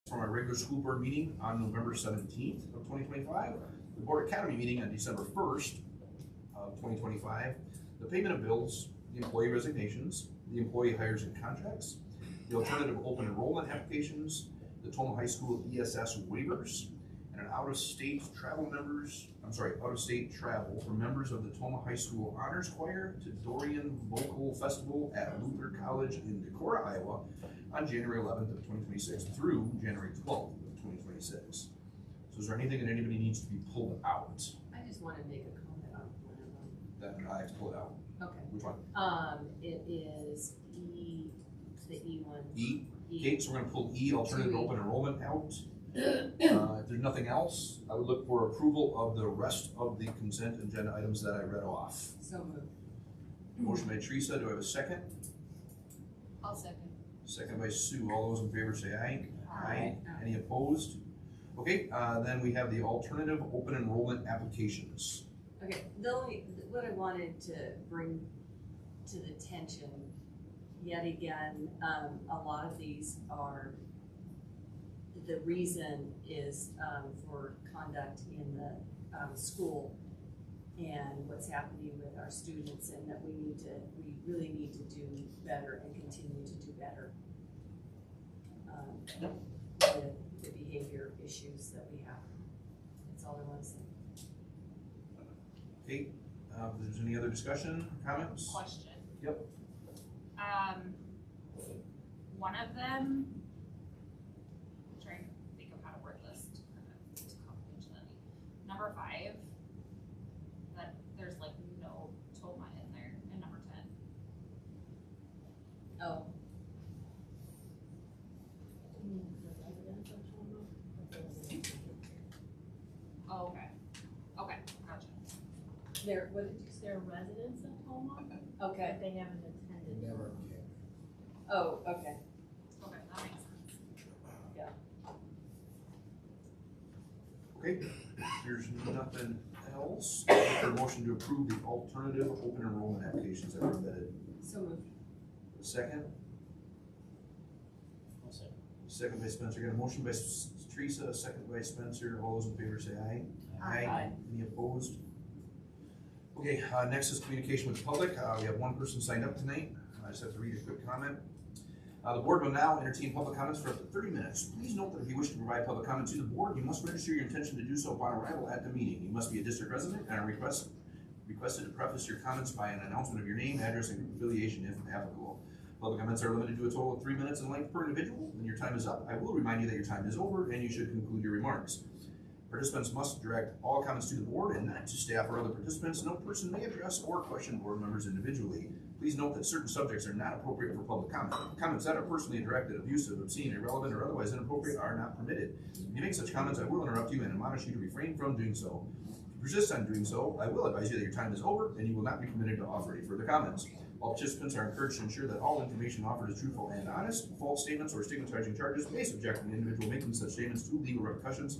From our regular school board meeting on November 17th of 2025, the board academy meeting on December 1st of 2025, the payment of bills, the employee resignations, the employee hires and contracts, the alternative open enrollment applications, the Tomah High School ESS waivers, and an out-of-state travel for members of the Tomah High School Honors Choir to Dorian Vocal Festival at Luther College in Decorah, Iowa on January 11th of 2026 through January 12th of 2026. So is there anything that anybody needs to be pulled out? I just want to make a comment on one of them. That I have to pull it out. Okay. Which one? It is E, the E one. E? Okay, so we're gonna pull E, alternative open enrollment, out. If there's nothing else, I would look for approval of the rest of the consent agenda items that I read off. So moved. Motion by Teresa, do I have a second? I'll second. Second by Sue. All those in favor say aye. Aye. Any opposed? Okay, then we have the alternative open enrollment applications. Okay, what I wanted to bring to the attention, yet again, a lot of these are, the reason is for conduct in the school and what's happening with our students, and that we really need to do better and continue to do better with the behavior issues that we have. That's all I want to say. Okay, if there's any other discussion, comments? Question. Yep. One of them, I'm trying to think of how to word this to confidentiality. Number 5, that there's like no Tomah in there, and number 10. Oh. Oh, okay. Okay, gotcha. What did you say? They're residents of Tomah, Okay. but they haven't attended. Never. Oh, okay. Okay, that makes sense. Okay, if there's nothing else, for a motion to approve the alternative open enrollment applications that were vetted. So moved. Second? I'll second. Second by Spencer. Got a motion by Teresa, a second by Spencer. All those in favor say aye. Aye. Any opposed? Okay, next is communication with the public. We have one person signed up tonight. I just have to read a quick comment. The board will now entertain public comments for up to 30 minutes. Please note that if you wish to provide public comment to the board, you must register your intention to do so upon arrival at the meeting. You must be a district resident and are requested to preface your comments by an announcement of your name, address, and group affiliation if applicable. Public comments are limited to a total of 3 minutes in length per individual. When your time is up, I will remind you that your time is over and you should conclude your remarks. Participants must direct all comments to the board and not to staff or other participants. No person may address or question board members individually. Please note that certain subjects are not appropriate for public comment. Comments that are personally directed, abusive, obscene, irrelevant, or otherwise inappropriate are not permitted. If you make such comments, I will interrupt you and admonish you to refrain from doing so. If you persist on doing so, I will advise you that your time is over and you will not be permitted to offer any further comments. All participants are encouraged to ensure that all information offered is truthful and honest. False statements or stigmatizing charges may subject an individual making such statements to legal repercussions,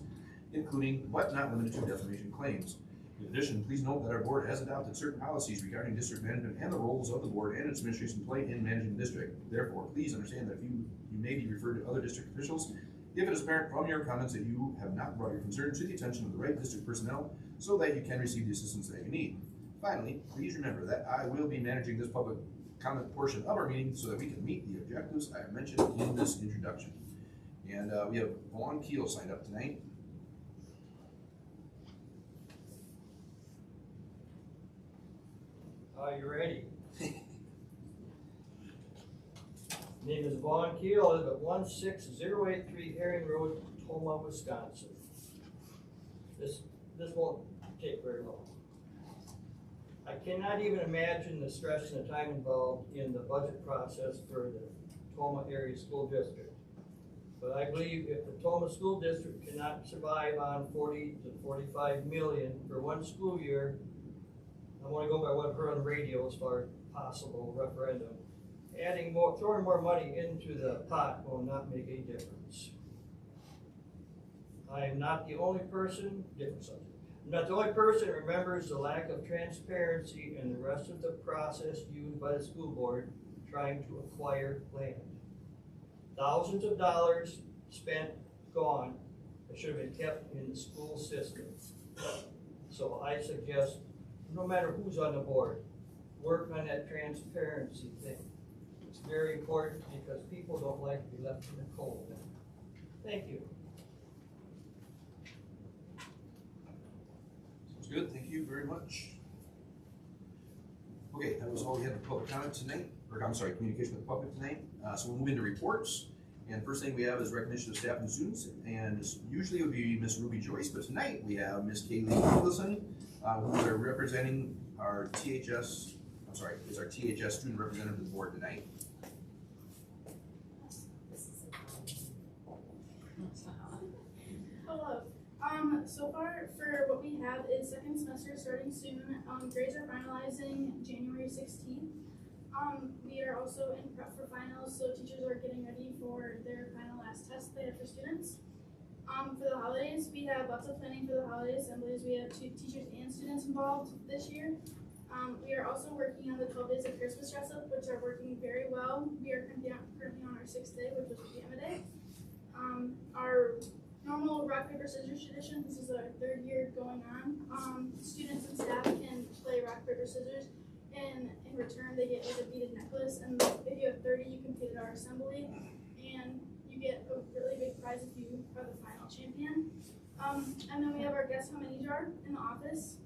including but not limited to defamation claims. In addition, please note that our board has adopted certain policies regarding district management and the roles of the board and its administration play in managing the district. Therefore, please understand that you may be referred to other district officials if it is apparent from your comments that you have not brought your concerns to the attention of the right district personnel so that you can receive the assistance that you need. Finally, please remember that I will be managing this public comment portion of our meeting so that we can meet the objectives I have mentioned in this introduction. And we have Vaughn Keel signed up tonight. Are you ready? Name is Vaughn Keel. I live at 16083 Herring Road, Tomah, Wisconsin. This won't take very long. I cannot even imagine the stress and the time involved in the budget process for the Tomah area school district. But I believe if the Tomah school district cannot survive on 40 to 45 million for one school year, I want to go by what I've heard on the radio as far as possible referendum. Throwing more money into the pot will not make a difference. I am not the only person, different subject. I'm not the only person that remembers the lack of transparency in the rest of the process used by the school board trying to acquire land. Thousands of dollars spent gone. It should have been kept in the school system. So I suggest, no matter who's on the board, work on that transparency thing. It's very important because people don't like to be left in the cold. Thank you. Sounds good, thank you very much. Okay, that was all we had for public comment tonight, or I'm sorry, communication with the public tonight. So we'll move into reports. And first thing we have is recognition of staff and students. And usually it would be Miss Ruby Joyce, but tonight we have Miss Kaylee Nicholson, who are representing our THS, is our THS student representative of the board tonight. Hello. So far for what we have is second semester starting soon. Grades are finalizing January 16th. We are also in prep for finals, so teachers are getting ready for their final last test they have for students. For the holidays, we have lots of planning for the holiday assemblies. We have 2 teachers and students involved this year. We are also working on the 12 days of Christmas dress up, which are working very well. We are currently on our 6th day, which was pajama day. Our normal rock, paper, scissors tradition, this is our 3rd year going on. Students and staff can play rock, paper, scissors, and in return they get like a beaded necklace, and if you have 30 you compete at our assembly, and you get a really big prize if you are the final champion. And then we have our guest how many jar in the office.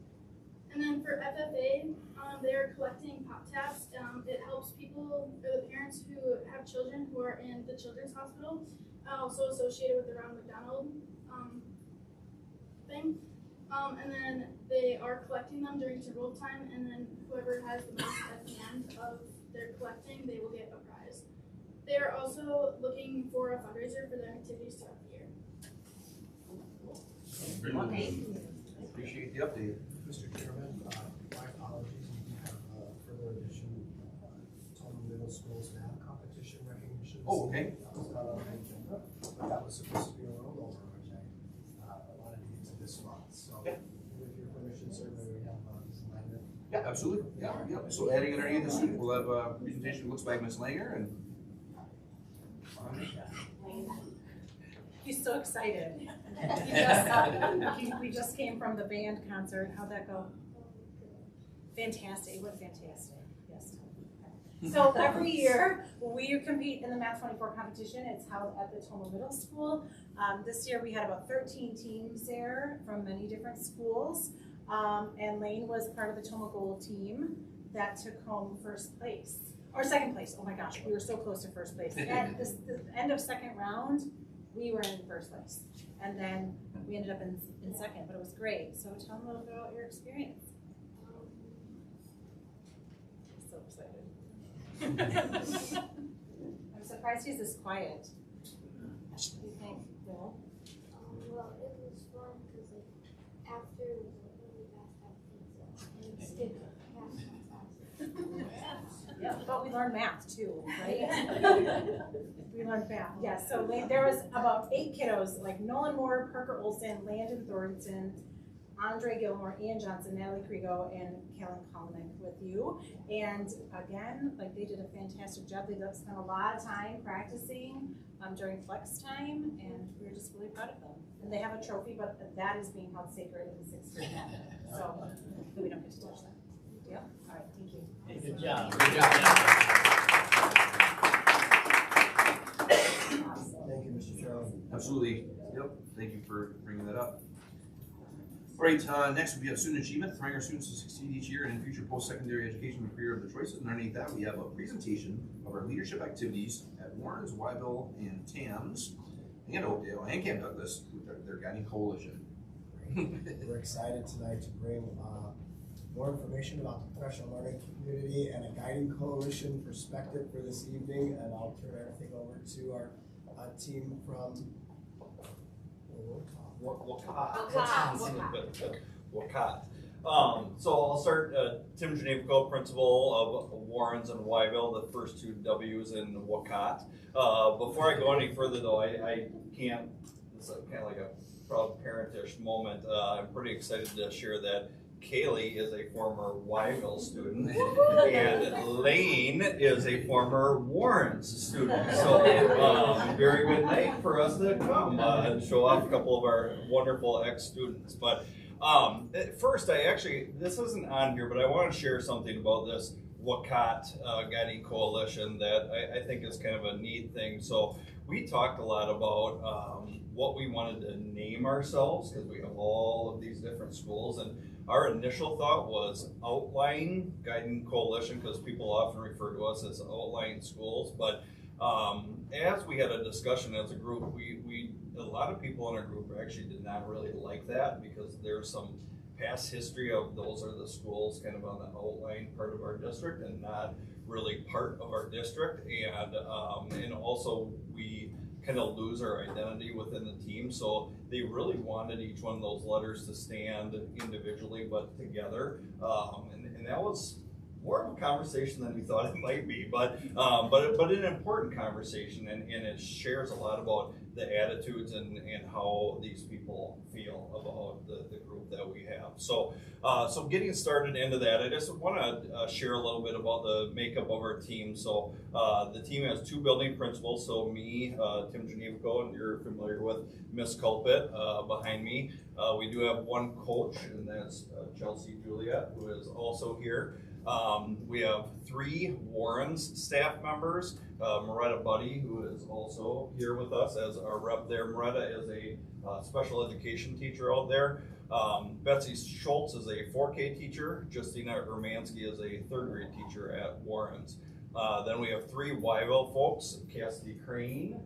And then for FFA, they are collecting pop tabs. It helps people, or the parents who have children who are in the children's hospital, also associated with the Ronald McDonald thing. And then they are collecting them during interval time, and then whoever has the most at the end of their collecting, they will get a prize. They are also looking for a fundraiser for their activities throughout the year. Appreciate the update. Mr. Chairman, my apologies, we do have a further addition, Tomah Middle School's math competition recognition. Oh, okay. That was not on the agenda, but that was supposed to be a rollover, which I wanted to get to this month, so Yeah. with your permission, sir, may we have Ms. Langer? Yeah, absolutely. Yeah. So adding an area this week, we'll have a presentation that looks like Ms. Langer and. He's so excited. We just came from the band concert. How'd that go? Fantastic. It was fantastic. Yes. So every year we compete in the Math 24 competition. It's held at the Tomah Middle School. This year we had about 13 teams there from many different schools. And Lane was part of the Tomah Gold team that took home first place. Or second place. Oh my gosh, we were so close to first place. At the end of second round, we were in first place. And then we ended up in second, but it was great. So tell them a little bit about your experience. I'm so excited. I'm surprised he's this quiet. What do you think, Bill? Well, it was fun because like after it was like really fast have pizza and skip fast. Yeah, but we learned math too, right? We learned math, yes. So there was about 8 kiddos, like Nolan Moore, Parker Olson, Landon Thornton, Andre Gilmore, Ian Johnson, Natalie Krigo, and Kellen Kalanick with you. And again, like they did a fantastic job. They spent a lot of time practicing during flex time, and we were just really proud of them. And they have a trophy, but that is being held sacred in the 6th grade. So we don't get to touch that. Yeah? All right, thank you. Good job. Thank you, Mr. Chairman. Absolutely. Yep. Thank you for bringing that up. All right, next we have student achievement, throwing our students to succeed each year and in future post-secondary education and career of their choices. And underneath that, we have a presentation of our leadership activities at Warrens, Wyville, and Tams, and Oakdale, and Camp Douglas with their guiding coalition. We're excited tonight to bring more information about the professional learning community and a guiding coalition perspective for this evening. And I'll turn everything over to our team from Wakat. So I'll start, Tim Janevico, principal of Warrens and Wyville, the first 2 W's in Wakat. Before I go any further though, I can't, it's kind of like a proud parent-ish moment. I'm pretty excited to share that Kaylee is a former Wyville student, and Lane is a former Warren's student. So, very good night for us to come and show off a couple of our wonderful ex-students. But first, this isn't on here, but I want to share something about this WCAT Guiding Coalition that I think is kind of a neat thing. So, we talked a lot about what we wanted to name ourselves, because we have all of these different schools, and our initial thought was Outlying Guiding Coalition, because people often refer to us as outlying schools. But as we had a discussion as a group, a lot of people in our group actually did not really like that, because there's some past history of those are the schools kind of on the outlying part of our district and not really part of our district, and also we kind of lose our identity within the team. So they really wanted each one of those letters to stand individually but together, and that was more of a conversation than we thought it might be, but an important conversation, and it shares a lot about the attitudes and how these people feel about the group that we have. So getting started into that, I just want to share a little bit about the makeup of our team. So the team has 2 building principals, so me, Tim Genevico, and you're familiar with Miss Culpit behind me. We do have 1 coach, and that's Chelsea Juliet, who is also here. We have 3 Warren's staff members. Moretta Buddy, who is also here with us as our rep there. Moretta is a special education teacher out there. Betsy Schultz is a 4K teacher. Justina Urmansky is a 3rd grade teacher at Warren's. Then we have 3 Wyville folks. Cassidy Crane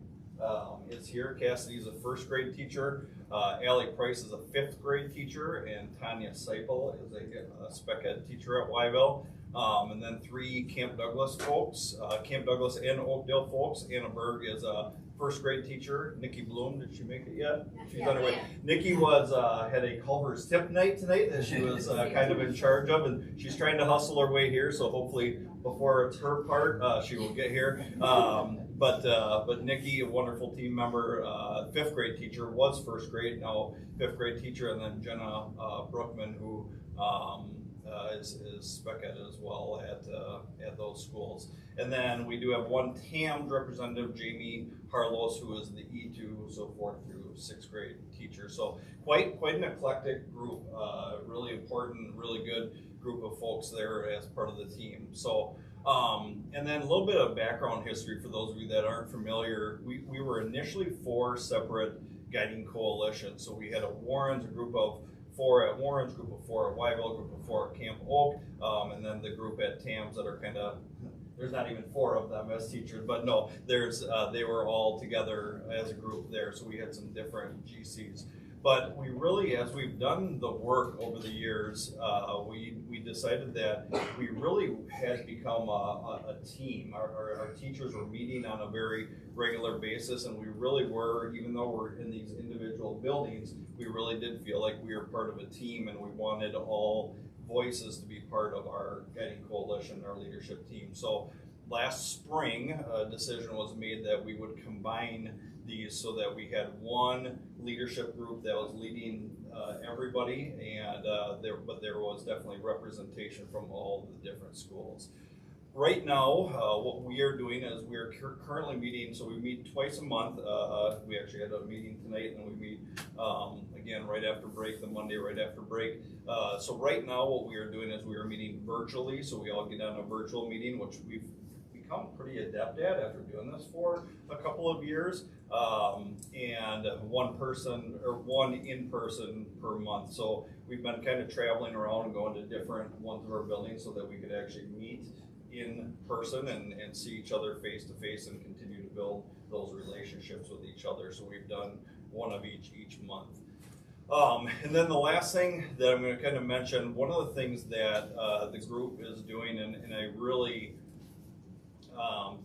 is here. Cassidy is a 1st grade teacher. Allie Price is a 5th grade teacher, and Tanya Seipel is a spec ed teacher at Wyville. And then 3 Camp Douglas folks, Camp Douglas and Oakdale folks. Anna Berg is a 1st grade teacher. Nikki Bloom, did she make it yet? She's on her way. Nikki had a Culver's tip night tonight that she was kind of in charge of, and she's trying to hustle her way here, so hopefully before it's her part, she will get here. But Nikki, a wonderful team member, 5th grade teacher, was 1st grade, now 5th grade teacher, and then Jenna Brookman, who is spec ed as well at those schools. And then we do have 1 TAMS representative, Jamie Harlos, who is the E2, so 4th through 6th grade teacher. So quite an eclectic group, really important, really good group of folks there as part of the team. So, and then a little bit of background history for those of you that aren't familiar. We were initially 4 separate guiding coalitions. So we had a group of 4 at Warren's, group of 4 at Wyville, group of 4 at Camp Oak, and then the group at TAMS that are kind of, there's not even 4 of them as teachers, but no, they were all together as a group there, so we had some different GCs. But we really, as we've done the work over the years, we decided that we really had become a team. Our teachers were meeting on a very regular basis, and we really were, even though we're in these individual buildings, we really did feel like we were part of a team, and we wanted all voices to be part of our guiding coalition, our leadership team. So last spring, a decision was made that we would combine these so that we had 1 leadership group that was leading everybody, and there was definitely representation from all the different schools. Right now, what we are doing is we are currently meeting, so we meet twice a month. We actually had a meeting tonight, and then we meet again right after break, the Monday right after break. So right now what we are doing is we are meeting virtually, so we all get on a virtual meeting, which we've become pretty adept at after doing this for a couple of years, and 1 in-person per month. So we've been kind of traveling around and going to different ones of our buildings so that we could actually meet in person and see each other face to face and continue to build those relationships with each other. So we've done 1 of each month. And then the last thing that I'm going to kind of mention, one of the things that the group is doing, and I really,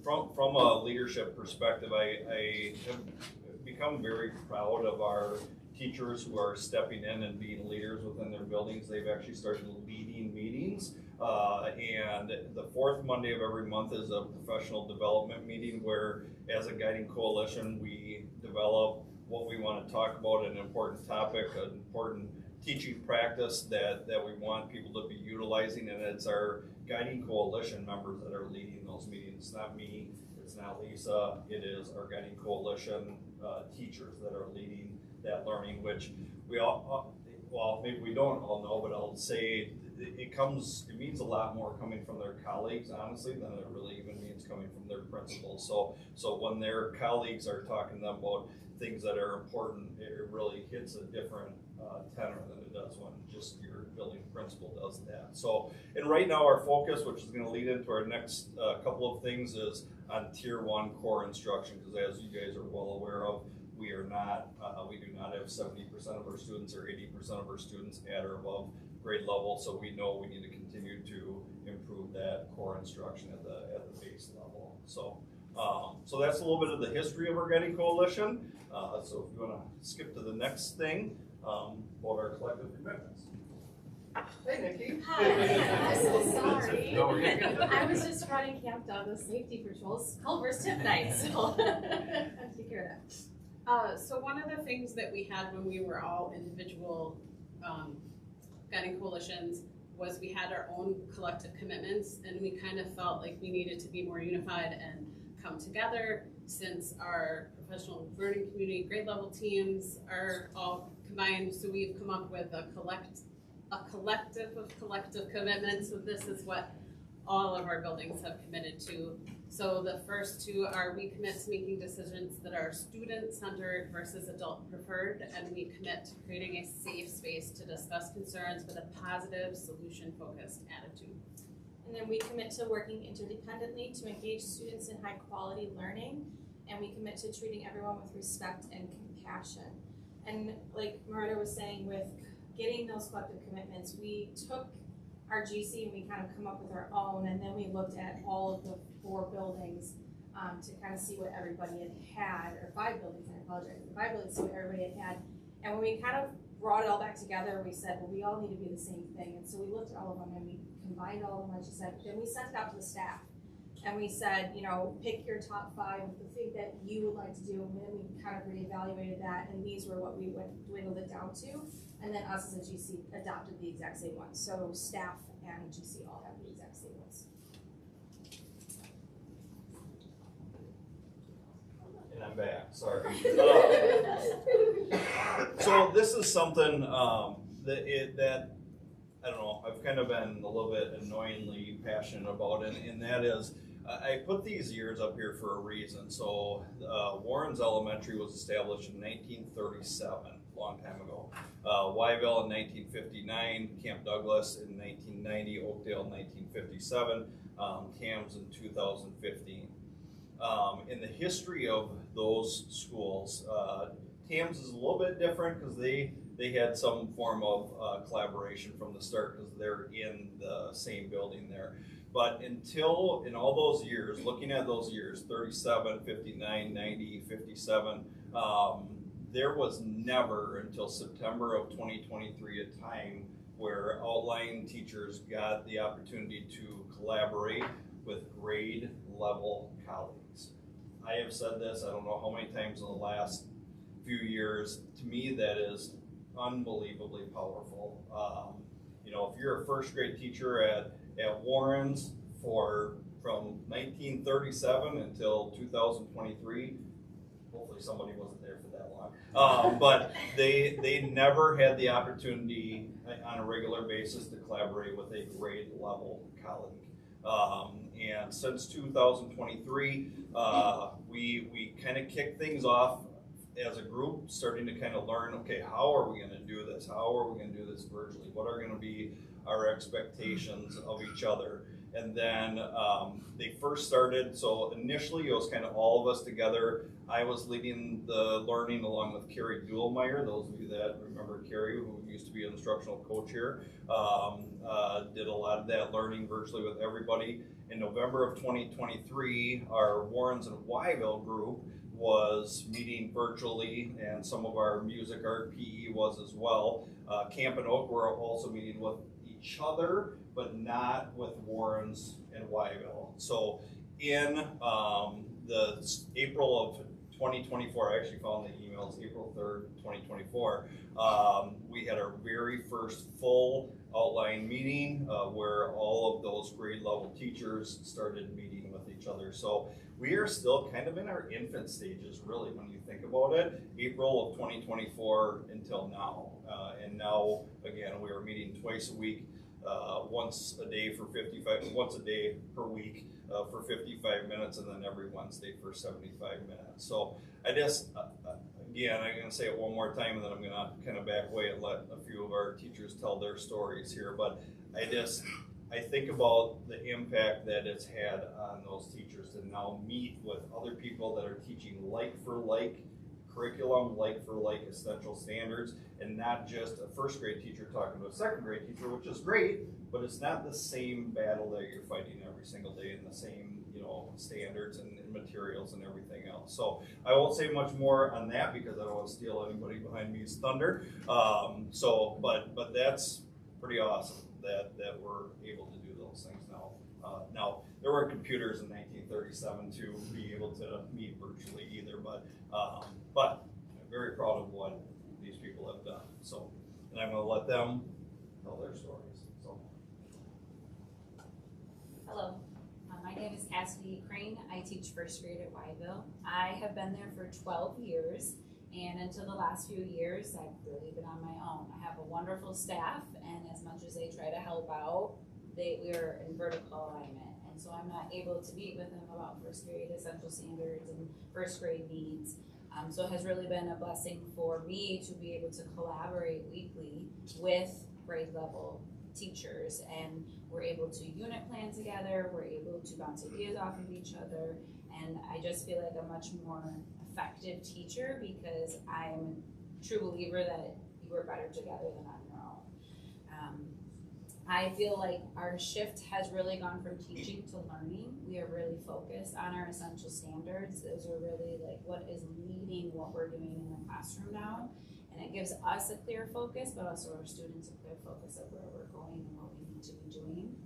from a leadership perspective, I have become very proud of our teachers who are stepping in and being leaders within their buildings. They've actually started leading meetings, and the 4th Monday of every month is a professional development meeting where, as a guiding coalition, we develop what we want to talk about, an important topic, an important teaching practice that we want people to be utilizing, and it's our guiding coalition members that are leading those meetings. It's not me, it's not Lisa, it is our guiding coalition teachers that are leading that learning, which we all, well, maybe we don't all know, but I'll say it means a lot more coming from their colleagues, honestly, than it really even means coming from their principals. So when their colleagues are talking to them about things that are important, it really hits a different tenor than it does when just your building principal does that. So, and right now our focus, which is going to lead into our next couple of things, is on Tier 1 core instruction, because as you guys are well aware of, we do not have 70% of our students or 80% of our students at or above grade level, so we know we need to continue to improve that core instruction at the base level. So that's a little bit of the history of our guiding coalition. So if you want to skip to the next thing, about our collective commitments. Hey, Nikki. Hi, I'm so sorry. No, we're good. I was just running Camp Douglas Safety Patrol's Culver's Tip Night, so I'll take care of that. So one of the things that we had when we were all individual guiding coalitions was we had our own collective commitments, and we kind of felt like we needed to be more unified and come together since our professional learning community grade level teams are all combined. So we've come up with a collective of collective commitments. So this is what all of our buildings have committed to. So the first two are we commit to making decisions that are student-centered versus adult-preferred, and we commit to creating a safe space to discuss concerns with a positive, solution-focused attitude. And then we commit to working interdependently to engage students in high-quality learning, and we commit to treating everyone with respect and compassion. And like Marta was saying, with getting those collective commitments, we took our GC and we kind of come up with our own, and then we looked at all of the 4 buildings to kind of see what everybody had, or 5 buildings, I apologize, 5 buildings, see what everybody had. And when we kind of brought it all back together, we said, well, we all need to be the same thing. And so we looked at all of them and we combined all of them, like you said, then we sent it out to the staff. And we said, you know, pick your top 5, the thing that you would like to do, and then we kind of reevaluated that, and these were what we dwindled it down to. And then us as a GC adopted the exact same ones. So staff and GC all have the exact same ones. And I'm back, sorry. So this is something that I don't know, I've kind of been a little bit annoyingly passionate about, and that is, I put these years up here for a reason. So Warren's Elementary was established in 1937, a long time ago. Wyville in 1959, Camp Douglas in 1990, Oakdale in 1957, Tams in 2015. In the history of those schools, Tams is a little bit different because they had some form of collaboration from the start because they're in the same building there. But until, in all those years, looking at those years, 37, 59, 90, 57, there was never until September of 2023 a time where outlying teachers got the opportunity to collaborate with grade level colleagues. I have said this, I don't know how many times in the last few years. To me, that is unbelievably powerful. You know, if you're a first grade teacher at Warren's from 1937 until 2023, hopefully somebody wasn't there for that long, but they never had the opportunity on a regular basis to collaborate with a grade level colleague. And since 2023, we kind of kicked things off as a group, starting to kind of learn, okay, how are we going to do this? How are we going to do this virtually? What are going to be our expectations of each other? And then they first started, so initially it was kind of all of us together. I was leading the learning along with Carrie Duelmeyer. Those of you that remember Carrie, who used to be an instructional coach here, did a lot of that learning virtually with everybody. In November of 2023, our Warrens and Wyville group was meeting virtually, and some of our music, art, PE was as well. Camp and Oak were also meeting with each other, but not with Warrens and Wyville. So in the April of 2024, I actually found the emails, April 3rd, 2024. We had our very first full outline meeting where all of those grade level teachers started meeting with each other. So we are still kind of in our infant stages, really, when you think about it. April of 2024 until now. And now, again, we are meeting twice a week, once a day per week for 55 minutes, and then every Wednesday for 75 minutes. So I just, again, I'm gonna say it one more time, and then I'm gonna kind of back away and let a few of our teachers tell their stories here. But I think about the impact that it's had on those teachers to now meet with other people that are teaching like for like curriculum, like for like essential standards, and not just a first grade teacher talking to a second grade teacher, which is great, but it's not the same battle that you're fighting every single day and the same, you know, standards and materials and everything else. So I won't say much more on that because I don't want to steal anybody behind me's thunder. But that's pretty awesome that we're able to do those things now. Now there weren't computers in 1937 to be able to meet virtually either, but I'm very proud of what these people have done. So, and I'm going to let them tell their stories. So. Hello, my name is Cassidy Crane. I teach first grade at Wyville. I have been there for 12 years, and until the last few years, I've really been on my own. I have a wonderful staff, and as much as they try to help out, we are in vertical alignment, and so I'm not able to meet with them about first grade essential standards and first grade needs. So it has really been a blessing for me to be able to collaborate weekly with grade level teachers, and we're able to unit plan together, we're able to bounce ideas off of each other, and I just feel like a much more effective teacher because I'm a true believer that you are better together than on your own. I feel like our shift has really gone from teaching to learning. We are really focused on our essential standards. Those are really like what is leading what we're doing in the classroom now. And it gives us a clear focus, but also our students a clear focus of where we're going and what we need to be doing.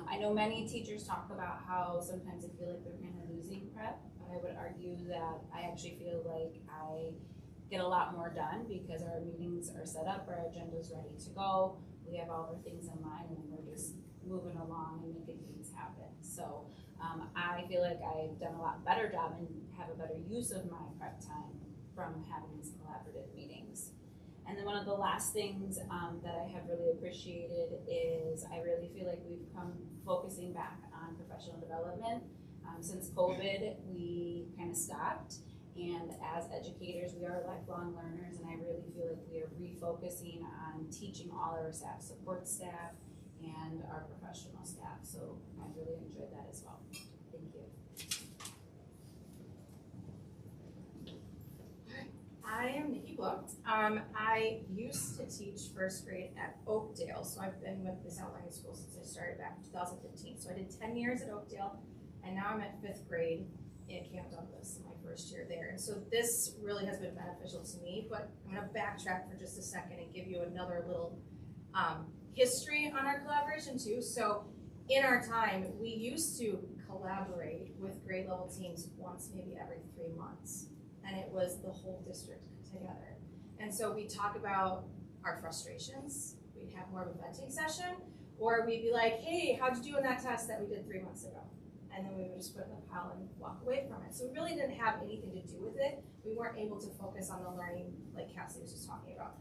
I know many teachers talk about how sometimes they feel like they're kind of losing prep, but I would argue that I actually feel like I get a lot more done because our meetings are set up, our agenda's ready to go. We have all our things in line and we're just moving along and making things happen. So I feel like I've done a lot better job and have a better use of my prep time from having these collaborative meetings. And then one of the last things that I have really appreciated is I really feel like we've come focusing back on professional development. Since COVID, we kind of stopped. And as educators, we are lifelong learners, and I really feel like we are refocusing on teaching all our staff, support staff, and our professional staff. So I really enjoyed that as well. Thank you. I am Nikki Bloch. I used to teach first grade at Oakdale, so I've been with this outline school since I started back in 2015. So I did 10 years at Oakdale, and now I'm at 5th grade at Camp Douglas in my first year there. And so this really has been beneficial to me, but I'm gonna backtrack for just a second and give you another little history on our collaboration too. So in our time, we used to collaborate with grade level teams once, maybe every 3 months. And it was the whole district together. And so we talk about our frustrations, we'd have more of a venting session, or we'd be like, hey, how'd you do in that test that we did 3 months ago? And then we would just put it in the pile and walk away from it. So we really didn't have anything to do with it. We weren't able to focus on the learning like Cassie was just talking about.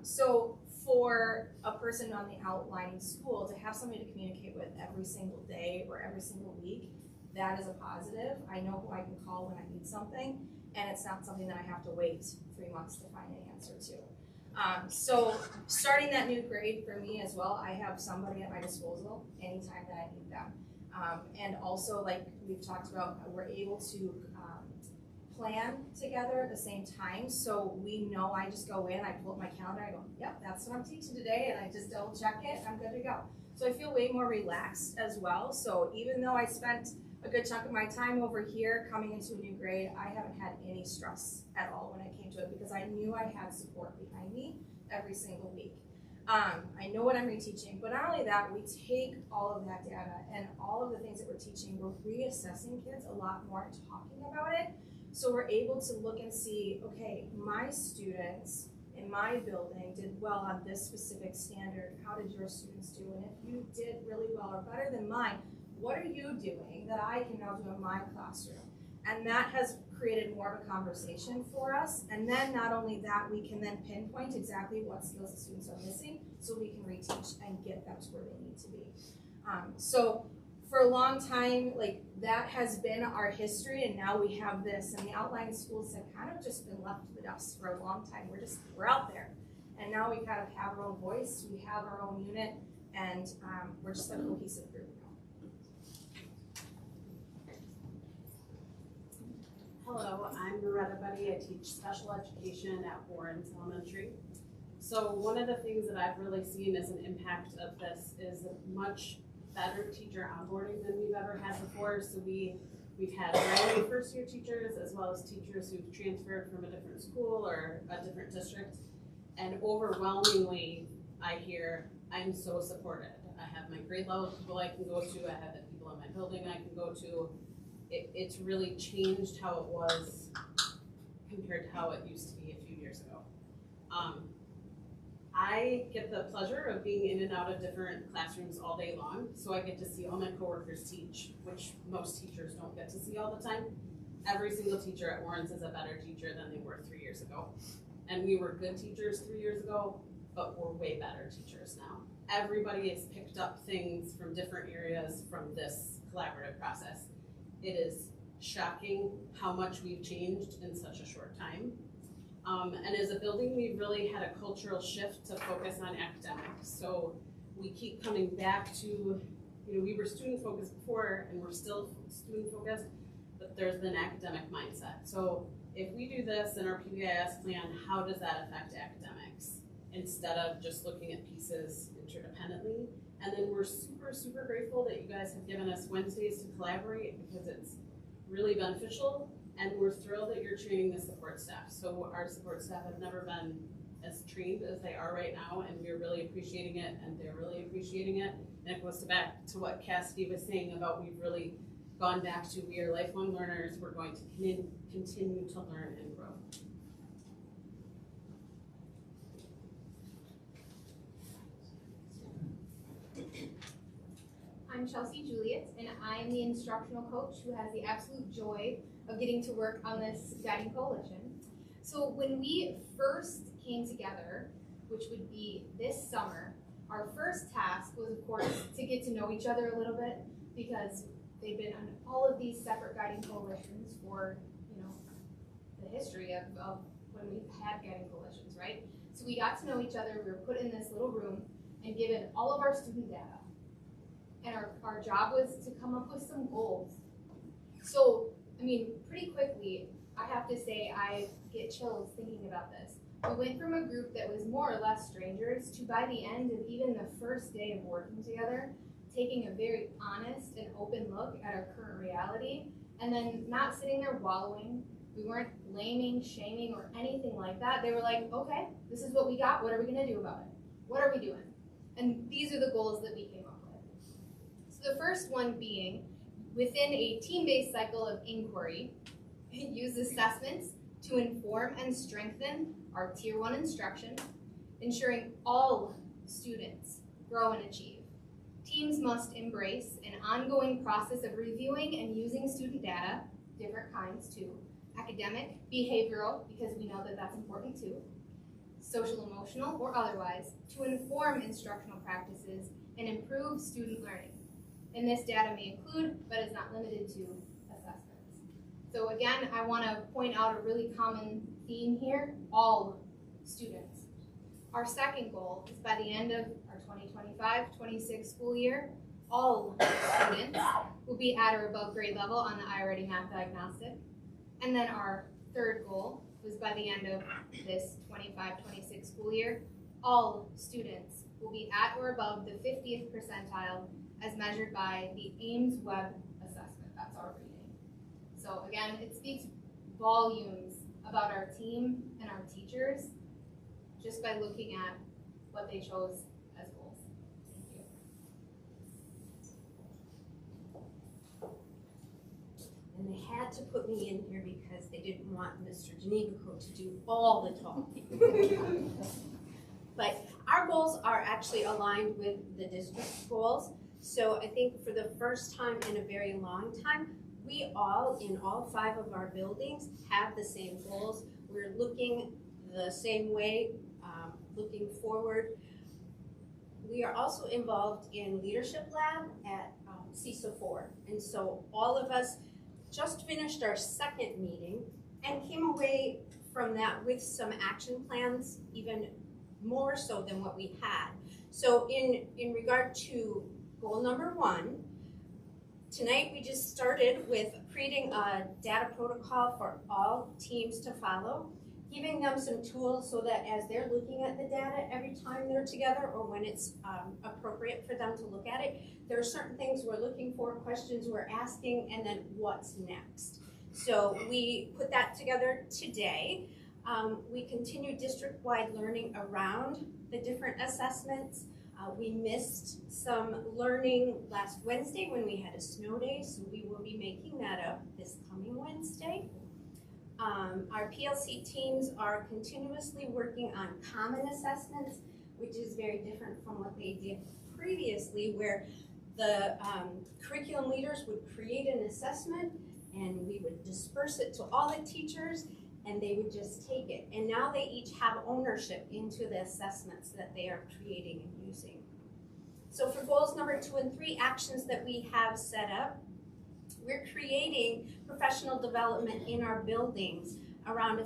So for a person on the outlining school to have somebody to communicate with every single day or every single week, that is a positive. I know who I can call when I need something, and it's not something that I have to wait 3 months to find an answer to. So starting that new grade for me as well, I have somebody at my disposal anytime that I need them. And also, like we've talked about, we're able to plan together at the same time. So we know I just go in, I pull up my calendar, I go, yep, that's what I'm teaching today, and I just double check it, I'm good to go. So I feel way more relaxed as well. So even though I spent a good chunk of my time over here coming into a new grade, I haven't had any stress at all when it came to it because I knew I had support behind me every single week. I know what I'm reteaching, but not only that, we take all of that data and all of the things that we're teaching, we're reassessing kids a lot more and talking about it. So we're able to look and see, okay, my students in my building did well on this specific standard. How did your students do? And if you did really well or better than mine, what are you doing that I can now do in my classroom? And that has created more of a conversation for us. And then not only that, we can then pinpoint exactly what skills the students are missing so we can reteach and get them to where they need to be. So for a long time, like that has been our history, and now we have this, and the outlying schools have kind of just been left to the dust for a long time. We're out there. And now we kind of have our own voice, we have our own unit, and we're just a cohesive group now. Hello, I'm Loretta Buddy. I teach special education at Warren's Elementary. So one of the things that I've really seen as an impact of this is a much better teacher onboarding than we've ever had before. So we've had brand new first year teachers as well as teachers who've transferred from a different school or a different district. And overwhelmingly, I hear, I'm so supported. I have my grade level people I can go to, I have the people in my building I can go to. It's really changed how it was compared to how it used to be a few years ago. I get the pleasure of being in and out of different classrooms all day long, so I get to see all my coworkers teach, which most teachers don't get to see all the time. Every single teacher at Warren's is a better teacher than they were 3 years ago. And we were good teachers 3 years ago, but we're way better teachers now. Everybody has picked up things from different areas from this collaborative process. It is shocking how much we've changed in such a short time. And as a building, we've really had a cultural shift to focus on academics. So we keep coming back to, we were student focused before and we're still student focused, but there's an academic mindset. So if we do this in our PBIS plan, how does that affect academics? Instead of just looking at pieces interdependently. And then we're super, super grateful that you guys have given us Wednesdays to collaborate because it's really beneficial. And we're thrilled that you're training the support staff. So our support staff have never been as trained as they are right now, and we're really appreciating it, and they're really appreciating it. And it goes back to what Cassidy was saying about we've really gone back to we are lifelong learners. We're going to continue to learn and grow. I'm Chelsea Juliet, and I'm the instructional coach who has the absolute joy of getting to work on this guiding coalition. So when we first came together, which would be this summer, our first task was, of course, to get to know each other a little bit, because they've been on all of these separate guiding coalitions for, the history of when we've had guiding coalitions, right? So we got to know each other, we were put in this little room and given all of our student data. And our job was to come up with some goals. So, pretty quickly, I have to say I get chills thinking about this. We went from a group that was more or less strangers to, by the end of even the first day of working together, taking a very honest and open look at our current reality, and then not sitting there wallowing. We weren't blaming, shaming, or anything like that. They were like, okay, this is what we got. What are we gonna do about it? What are we doing? And these are the goals that we came up with. So the first one being, within a team-based cycle of inquiry, use assessments to inform and strengthen our Tier 1 instruction, ensuring all students grow and achieve. Teams must embrace an ongoing process of reviewing and using student data, different kinds too, academic, behavioral, because we know that that's important too, social emotional or otherwise, to inform instructional practices and improve student learning. And this data may include, but is not limited to, assessments. So again, I want to point out a really common theme here, all students. Our second goal is by the end of our 2025-26 school year, all students will be at or above grade level on the iReady Math Diagnostic. And then our third goal was by the end of this 25-26 school year, all students will be at or above the 50th percentile as measured by the Ames Web Assessment. That's our reading. So again, it speaks volumes about our team and our teachers just by looking at what they chose as goals. Thank you. And they had to put me in here because they didn't want Mr. Genevico to do all the talking. But our goals are actually aligned with the district's goals. So I think for the first time in a very long time, we all, in all 5 of our buildings, have the same goals. We're looking the same way, looking forward. We are also involved in Leadership Lab at CISA 4. And so all of us just finished our 2nd meeting and came away from that with some action plans, even more so than what we had. So in regard to goal number 1, tonight we just started with creating a data protocol for all teams to follow, giving them some tools so that as they're looking at the data every time they're together or when it's appropriate for them to look at it, there are certain things we're looking for, questions we're asking, and then what's next. So we put that together today. We continue district-wide learning around the different assessments. We missed some learning last Wednesday when we had a snow day, so we will be making that up this coming Wednesday. Our PLC teams are continuously working on common assessments, which is very different from what they did previously, where the curriculum leaders would create an assessment and we would disperse it to all the teachers and they would just take it. And now they each have ownership into the assessments that they are creating and using. So for goals number 2 and 3, actions that we have set up, we're creating professional development in our buildings around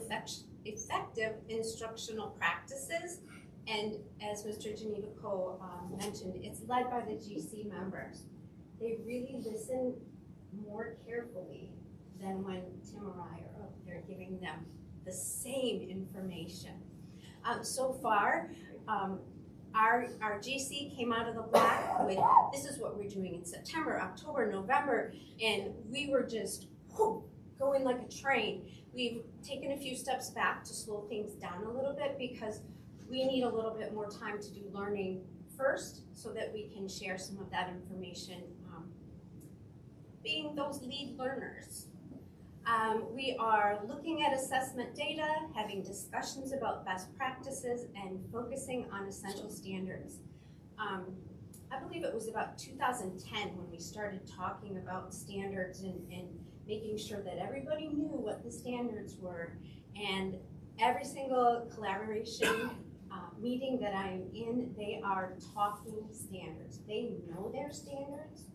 effective instructional practices. And as Mr. Genevico mentioned, it's led by the GC members. They really listen more carefully than when Tim or I are up there giving them the same information. So far, our GC came out of the block with, this is what we're doing in September, October, November, and we were just going like a train. We've taken a few steps back to slow things down a little bit because we need a little bit more time to do learning first so that we can share some of that information, being those lead learners. We are looking at assessment data, having discussions about best practices, and focusing on essential standards. I believe it was about 2010 when we started talking about standards and making sure that everybody knew what the standards were. And every single collaboration meeting that I am in, they are talking standards. They know their standards.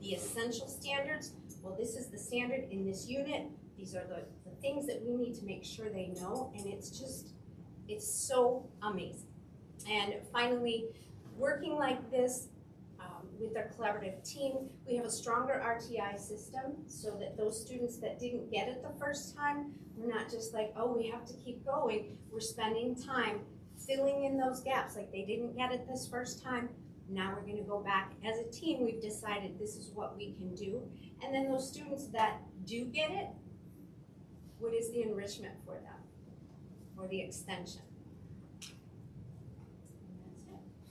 The essential standards, well, this is the standard in this unit. These are the things that we need to make sure they know, and it's so amazing. And finally, working like this with our collaborative team, we have a stronger RTI system so that those students that didn't get it the first time, we're not just like, oh, we have to keep going. We're spending time filling in those gaps, like they didn't get it this first time. Now we're gonna go back. As a team, we've decided this is what we can do. And then those students that do get it, what is the enrichment for them, or the extension? And that's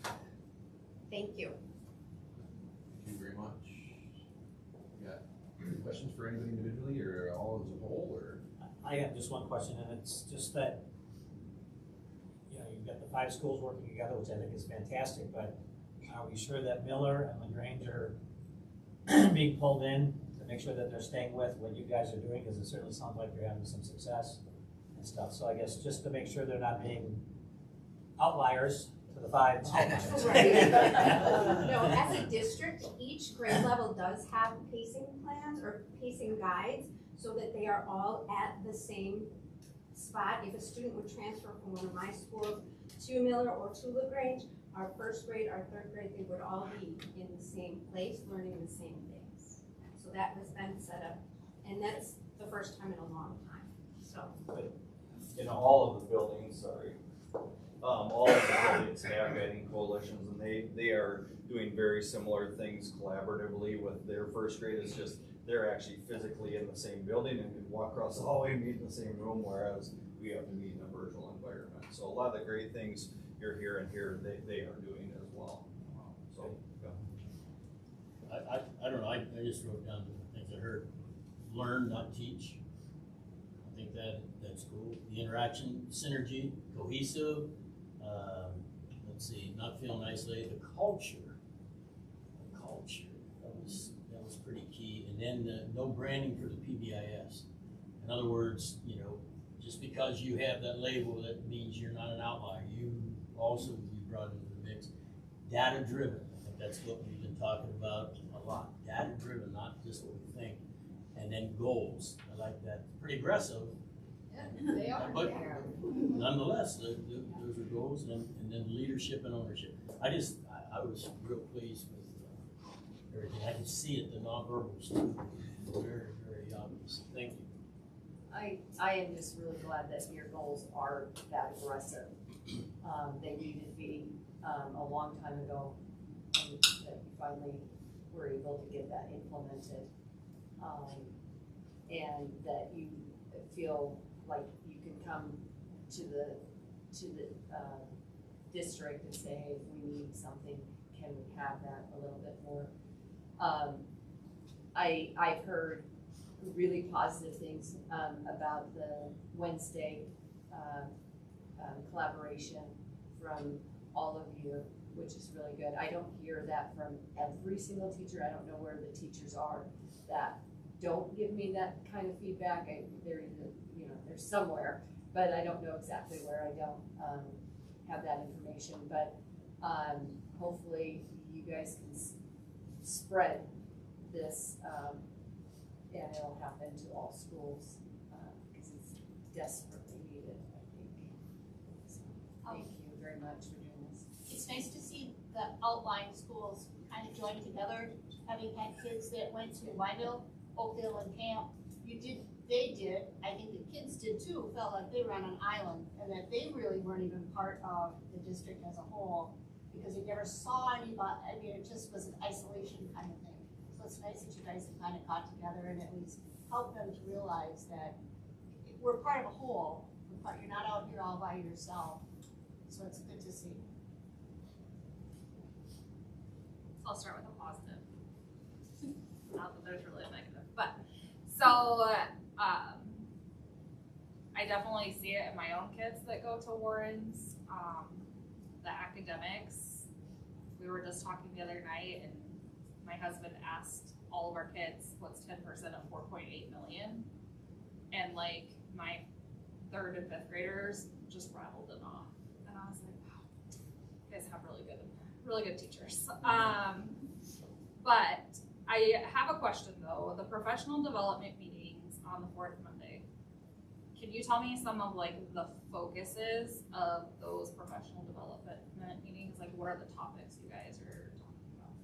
it. Thank you. Thank you very much. Got any questions for anybody individually or all as a whole, or? I have just one question, and it's just that, you know, you've got the 5 schools working together, which I think is fantastic, but are we sure that Miller and LaGrange are being pulled in to make sure that they're staying with what you guys are doing? Because it certainly sounds like you're having some success and stuff. So I guess just to make sure they're not being outliers to the 5. Right. No, as a district, each grade level does have pacing plans or pacing guides so that they are all at the same spot. If a student would transfer from one of my schools to Miller or to LaGrange, our 1st grade, our 3rd grade, they would all be in the same place, learning the same things. So that has been set up, and that's the first time in a long time, so. In all of the buildings, all of the buildings have guiding coalitions, and they are doing very similar things collaboratively with their 1st grade. It's just they're actually physically in the same building and can walk across the hallway and meet in the same room, whereas we have to meet in a virtual environment. So a lot of the great things you're here and here, they are doing as well. So, I don't know, I just wrote down the things I heard. learn, not teach. I think that's cool. The interaction, synergy, cohesive, let's see, not feeling isolated, the culture, that was pretty key. And then no branding for the PBIS. In other words, you know, just because you have that label, that means you're not an outlier. You also be brought into the mix. Data driven, I think that's what we've been talking about a lot. Data driven, not just what we think. And then goals, I like that. Pretty aggressive. Yeah, they are. But nonetheless, those are goals, and then leadership and ownership. I was real pleased with everything. I could see it, the nonverbals too. Very, very obvious. Thank you. I am just really glad that your goals are that aggressive. They needed to be a long time ago, and that you finally were able to get that implemented. And that you feel like you can come to the district and say, hey, if we need something, can we have that a little bit more? I've heard really positive things about the Wednesday collaboration from all of you, which is really good. I don't hear that from every single teacher. I don't know where the teachers are that don't give me that kind of feedback. They're either, you know, they're somewhere, but I don't know exactly where. I don't have that information, but hopefully you guys can spread this and it'll happen to all schools because it's desperately needed, I think. So, thank you very much for doing this. It's nice to see the outlying schools kind of join together, having had kids that went to Wyville, Oakdale, and Camp. They did, I think the kids did too, felt like they were on an island and that they really weren't even part of the district as a whole because they never saw anybody. I mean, it just was an isolation kind of thing. So it's nice that you guys have kind of got together and at least help them to realize that we're part of a whole. You're not out here all by yourself. So it's good to see. So I'll start with a positive. Not that there's really a negative, but so I definitely see it in my own kids that go to Warren's. The academics, we were just talking the other night, and my husband asked all of our kids, "What's 10% of 4.8 million?" And like my 3rd and 5th graders just rattled it off, and I was like, "Wow, you guys have really good teachers." But I have a question though. The professional development meetings on the 4th Monday. Can you tell me some of like the focuses of those professional development meetings? Like what are the topics you guys are talking about?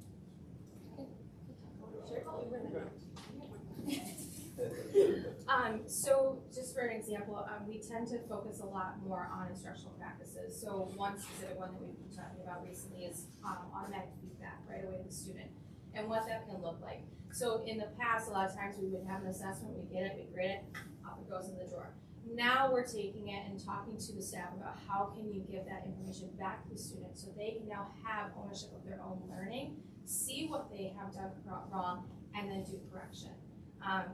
So just for an example, we tend to focus a lot more on instructional practices. So one specific one that we've been talking about recently is automatic feedback right away to the student and what that can look like. So in the past, a lot of times we would have an assessment, we get it, we grade it, off it goes in the drawer. Now we're taking it and talking to the staff about how can you give that information back to the student so they can now have ownership of their own learning, see what they have done wrong, and then do correction.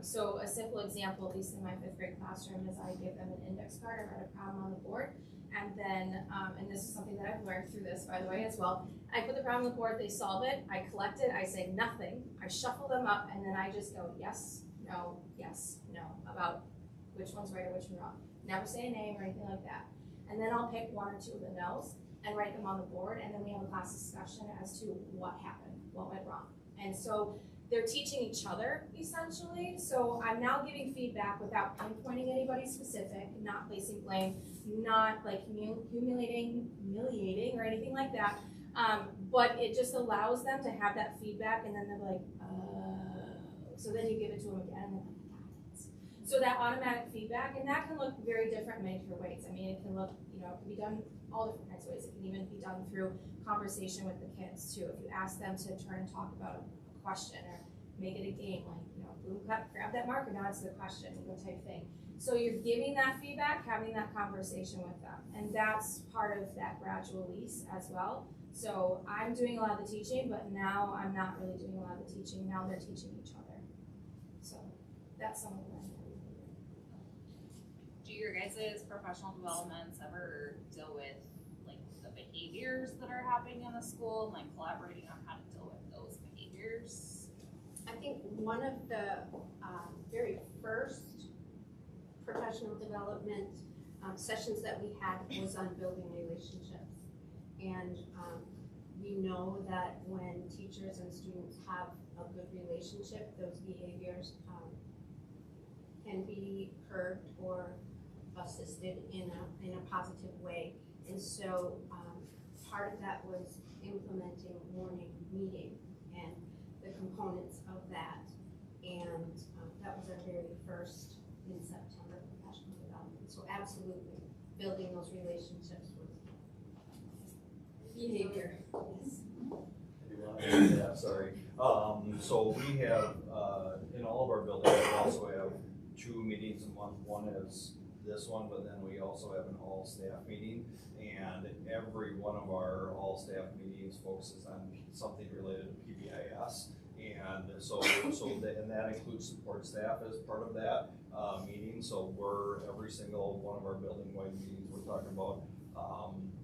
So a simple example, at least in my 5th grade classroom, is I give them an index card, I write a problem on the board, and then, and this is something that I've learned through this, by the way, as well. I put the problem on the board, they solve it, I collect it, I say nothing, I shuffle them up, and then I just go yes, no, about which one's right or which one's wrong. Never say a name or anything like that. And then I'll pick 1 or 2 of the no's and write them on the board, and then we have a class discussion as to what happened, what went wrong. And so they're teaching each other, essentially. So I'm now giving feedback without pinpointing anybody specific, not placing blame, not like humiliating or anything like that. But it just allows them to have that feedback, and then they're like, so then you give it to them again, and they're like, so that automatic feedback, and that can look very different in many different ways. I mean, it can look, it can be done all different kinds of ways. It can even be done through conversation with the kids too. If you ask them to turn and talk about a question or make it a game, like, blue cup, grab that marker, now it's the question, type thing. So you're giving that feedback, having that conversation with them. And that's part of that gradual release as well. So I'm doing a lot of the teaching, but now I'm not really doing a lot of the teaching. Now they're teaching each other. So that's some of them. Do your guys' professional developments ever deal with like the behaviors that are happening in the school, and like collaborating on how to deal with those behaviors? I think one of the very first professional development sessions that we had was on building relationships. And we know that when teachers and students have a good relationship, those behaviors can be curbed or assisted in a positive way. And so part of that was implementing morning meeting and the components of that. And that was our very first in September professional development. So absolutely, building those relationships with behavior. Yes. Yeah, sorry. So we have, in all of our buildings, we also have 2 meetings a month. One is this one, but then we also have an all-staff meeting. And every one of our all-staff meetings focuses on something related to PBIS. And and that includes support staff as part of that meeting. So every single one of our building-wide meetings, we're talking about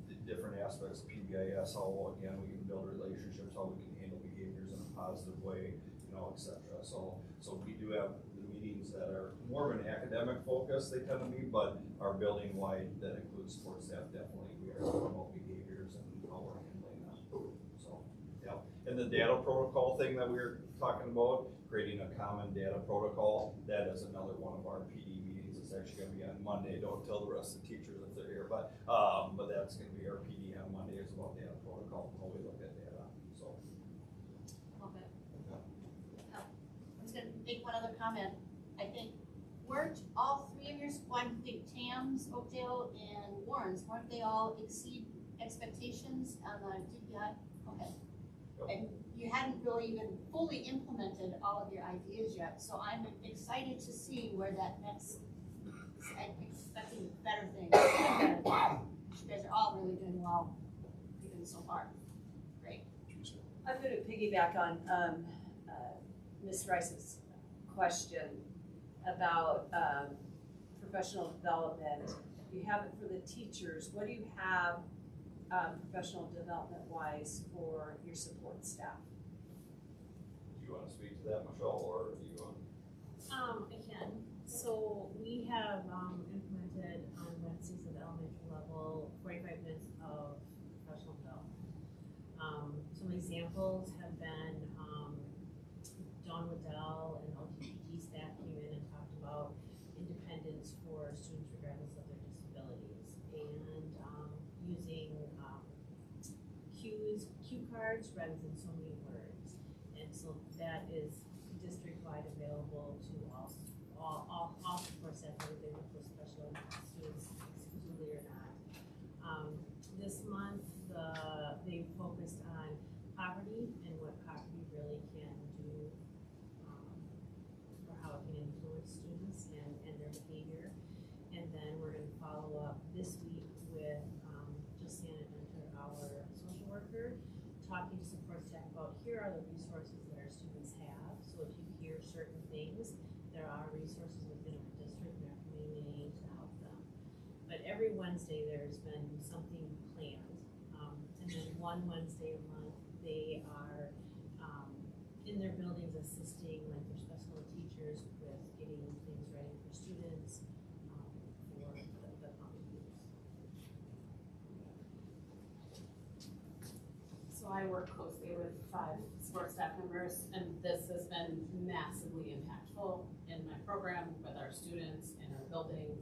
the different aspects of PBIS, how again we can build relationships, how we can handle behaviors in a positive way, et cetera. So we do have the meetings that are more of an academic focus, they tend to be, but our building-wide that includes support staff, definitely we are talking about behaviors and how we're handling that. So, yeah. And the data protocol thing that we were talking about, creating a common data protocol, that is another one of our PD meetings. It's actually going to be on Monday. Don't tell the rest of the teachers if they're here, but that's going to be our PD on Monday. Is about data protocol, how we look at data. So, Love it. I was gonna make one other comment. I think, weren't all 3 of yours, I think Tams, Oakdale, and Warren's, weren't they all exceed expectations on the DPI? Okay. And you hadn't really even fully implemented all of your ideas yet, so I'm excited to see where that next, I'm expecting better things. You guys are all really doing well, even so far. Great. I'm going to piggyback on Ms. Rice's question about professional development. You have it for the teachers. What do you have professional development wise for your support staff? do you want to speak to that, Michelle, or do you want? I can. So we have implemented on Wednesdays at the elementary level 45 minutes of professional development. Some examples have been Dawn Waddell and LTPG staff came in and talked about independence for students regardless of their disabilities, and using cue cards rather than so many words. And so that is district-wide available to all support staff, whether they work with special students exclusively or not. This month, they focused on poverty and what poverty really can do or how it can influence students and their behavior. And then we're going to follow up this week with Justana Enter, our social worker, talking to support staff about here are the resources that our students have. So if you hear certain things, there are resources within our district and our community to help them. But every Wednesday there's been something planned. And then one Wednesday a month they are in their buildings assisting like their special ed teachers with getting things ready for students for the coming years. So I work closely with 5 support staff members, and this has been massively impactful in my program with our students in our building.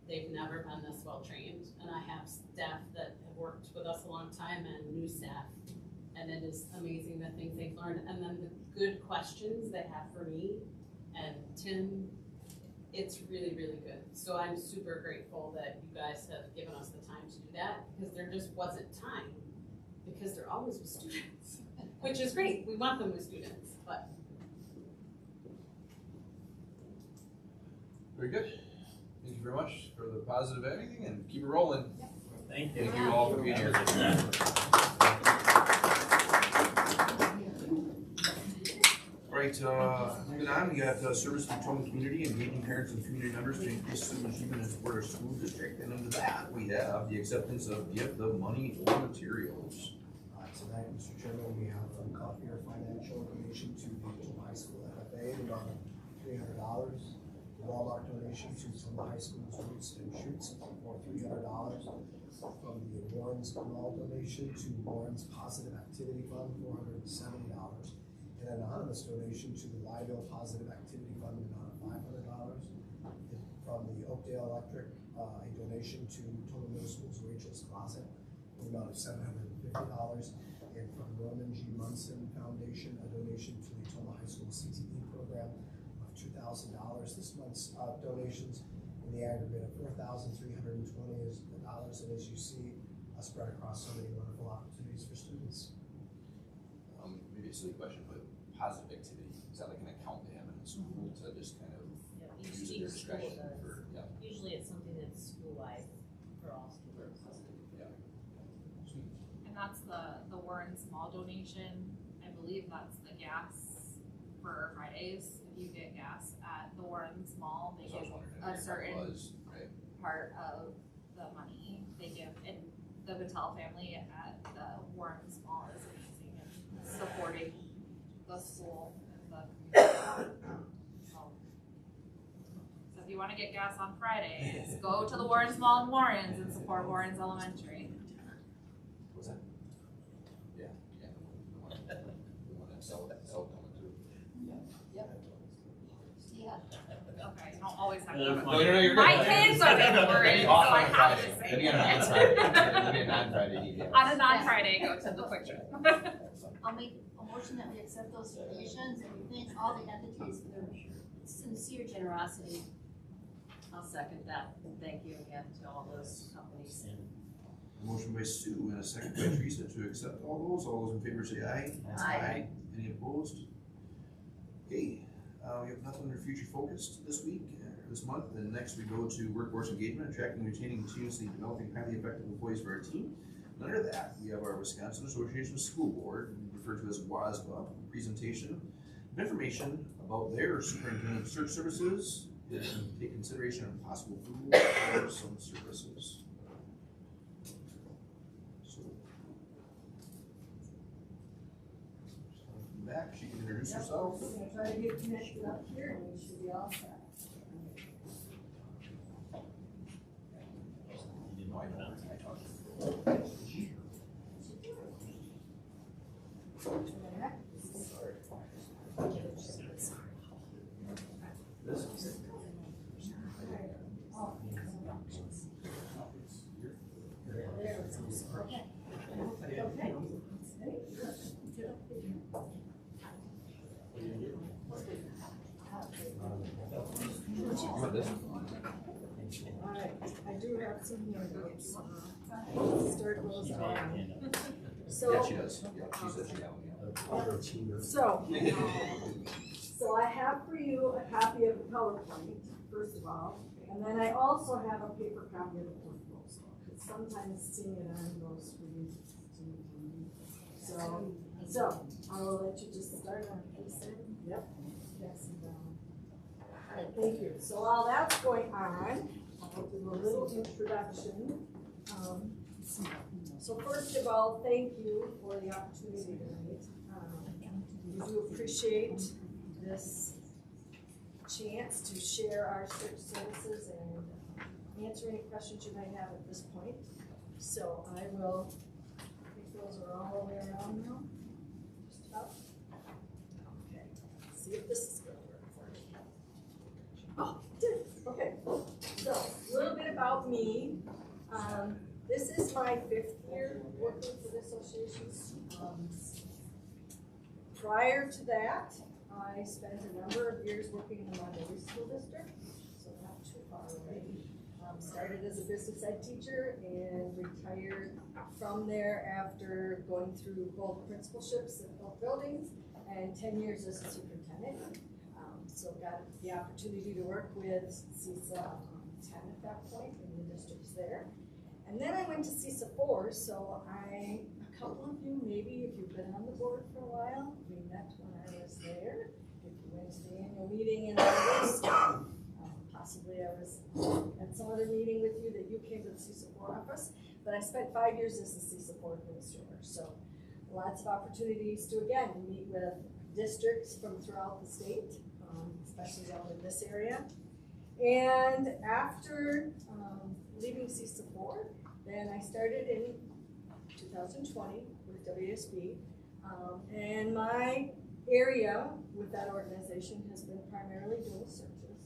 They've never been this well trained, and I have staff that have worked with us a long time and new staff, and it is amazing the things they've learned, and then the good questions they have for me and Tim. It's really, really good. So I'm super grateful that you guys have given us the time to do that, because there just wasn't time, because they're always with students, which is great. We want them with students, but. Very good. Thank you very much for the positive editing, and keep it rolling. Thank you. Thank you all for being here. All right, right, moving on, we got service to the Tomah community, engaging parents and community members to increase student achievement and support our school district. And under that, we have the acceptance of gift of money or materials. Tonight, Mr. Chairman, we have a copier financial donation to the Tomah High School FFA in the amount of $300. The Walmart donation to Tomah High School's Roots and Shoots for $300. From the Warren's Mall donation to Warren's Positive Activity Fund, $470. And an anonymous donation to the Lyville Positive Activity Fund in the amount of $500. From the Oakdale Electric, a donation to Tomah Middle School's Rachel's Closet in the amount of $750. And from Norman G. Munson Foundation, a donation to the Tomah High School CTE program of $2,000. This month's donations in the aggregate of $4,320. And as you see, spread across so many wonderful opportunities for students. Maybe a silly question, but positive activity, is that like an account they have in the school to just kind of use at their discretion for, yeah? Usually it's something that's school-wide for all students. Yeah. And that's the Warren Small donation. I believe that's the gas for Fridays. If you get gas at the Warren Small, they give a certain part of the money they give. And the Patel family at the Warren Small is amazing and supporting the school and the community. So if you want to get gas on Fridays, go to the Warren Small and Warrens and support Warrens Elementary. What's that? Yeah, yeah. The one that sell Tomah too. Yep. Yeah. Okay, you don't always have to. No, you're good. My kids are in Warren, so I have to say Maybe on a non-Friday. Maybe a non-Friday. On a non-Friday, go to the Quick Trip. I'll make a motion that we accept those donations and we thank all the entities for their sincere generosity. I'll second that, and thank you again to all those companies. A motion by Sue and a second by Teresa to accept all those in favor say aye. Aye. Any opposed? Okay, we have nothing under future focused this week, this month, and next we go to workforce engagement, attracting, retaining, and continuously developing highly effective employees for our team. And under that, we have our Wisconsin Association of School Board, referred to as WASBA, presentation of information about their superintendent search services and take consideration of possible approval for some services. So, from back, she can introduce herself. We're gonna try to get connected up here and we should be all set. Alright, I do have some handouts. Start those on. So. Yeah, she does. Yeah, she says she has. So I have for you a copy of the PowerPoint, first of all, and then I also have a paper copy of the proposal. Because sometimes seeing it on those screens. So I will let you just start on this end. Yep. Pass it down. All right, thank you. So while that's going on, I'll do a little introduction. So first of all, thank you for the opportunity tonight. We do appreciate this chance to share our search services and answer any questions you might have at this point. So I will, I think those are all the way around now. Just about. Okay, let's see if this is going to work for me. Oh, it did. Okay. So a little bit about me. This is my 5th year working for the association. Prior to that, I spent a number of years working in the Montgomery School District, so not too far away. Started as a business ed teacher and retired from there after going through both principalships in both buildings and 10 years as a superintendent. So got the opportunity to work with CISA 10 at that point in the districts there. And then I went to CISA 4, so a couple of you, maybe if you've been on the board for a while, we met when I was there. went to the annual meeting in August. Possibly I was at some other meeting with you that you came to the CSAPOR office, but I spent 5 years as the CSAPOR administrator. So lots of opportunities to, again, meet with districts from throughout the state, especially down in this area. And after leaving CSAPOR, then I started in 2020 with WSB. And my area with that organization has been primarily dual searches.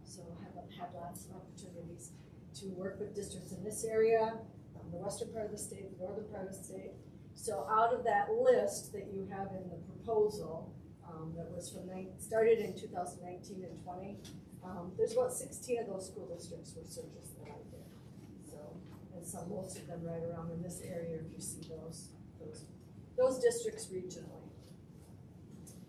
So I have had lots of opportunities to work with districts in this area, the western part of the state, the northern part of the state. So out of that list that you have in the proposal, that was started in 2019 and 20, there's about 16 of those school districts were searches that I did. So, and some, most of them right around in this area, if you see those districts regionally.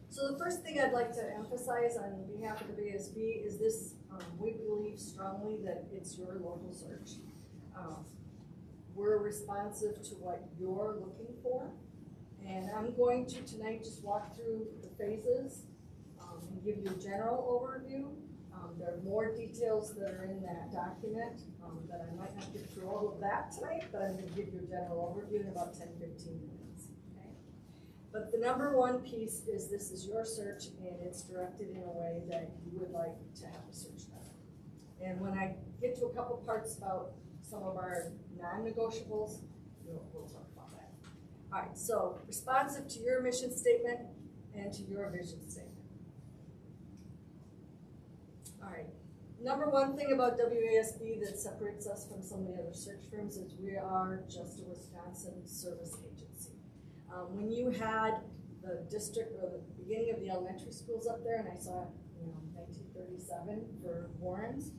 So the first thing I'd like to emphasize on behalf of the WSB is this, we believe strongly that it's your local search. We're responsive to what you're looking for. And I'm going to tonight just walk through the phases and give you a general overview. There are more details that are in that document that I might not get through all of that tonight, but I'm going to give you a general overview in about 10-15 minutes. Okay? But the number one piece is this is your search, and it's directed in a way that you would like to have the search done. And when I get to a couple parts about some of our non-negotiables, we'll talk about that. All right, so responsive to your mission statement and to your vision statement. All right, number one thing about WASB that separates us from some of the other search firms is we are just a Wisconsin service agency. When you had the district or the beginning of the elementary schools up there, and I saw 1937 for Warren's,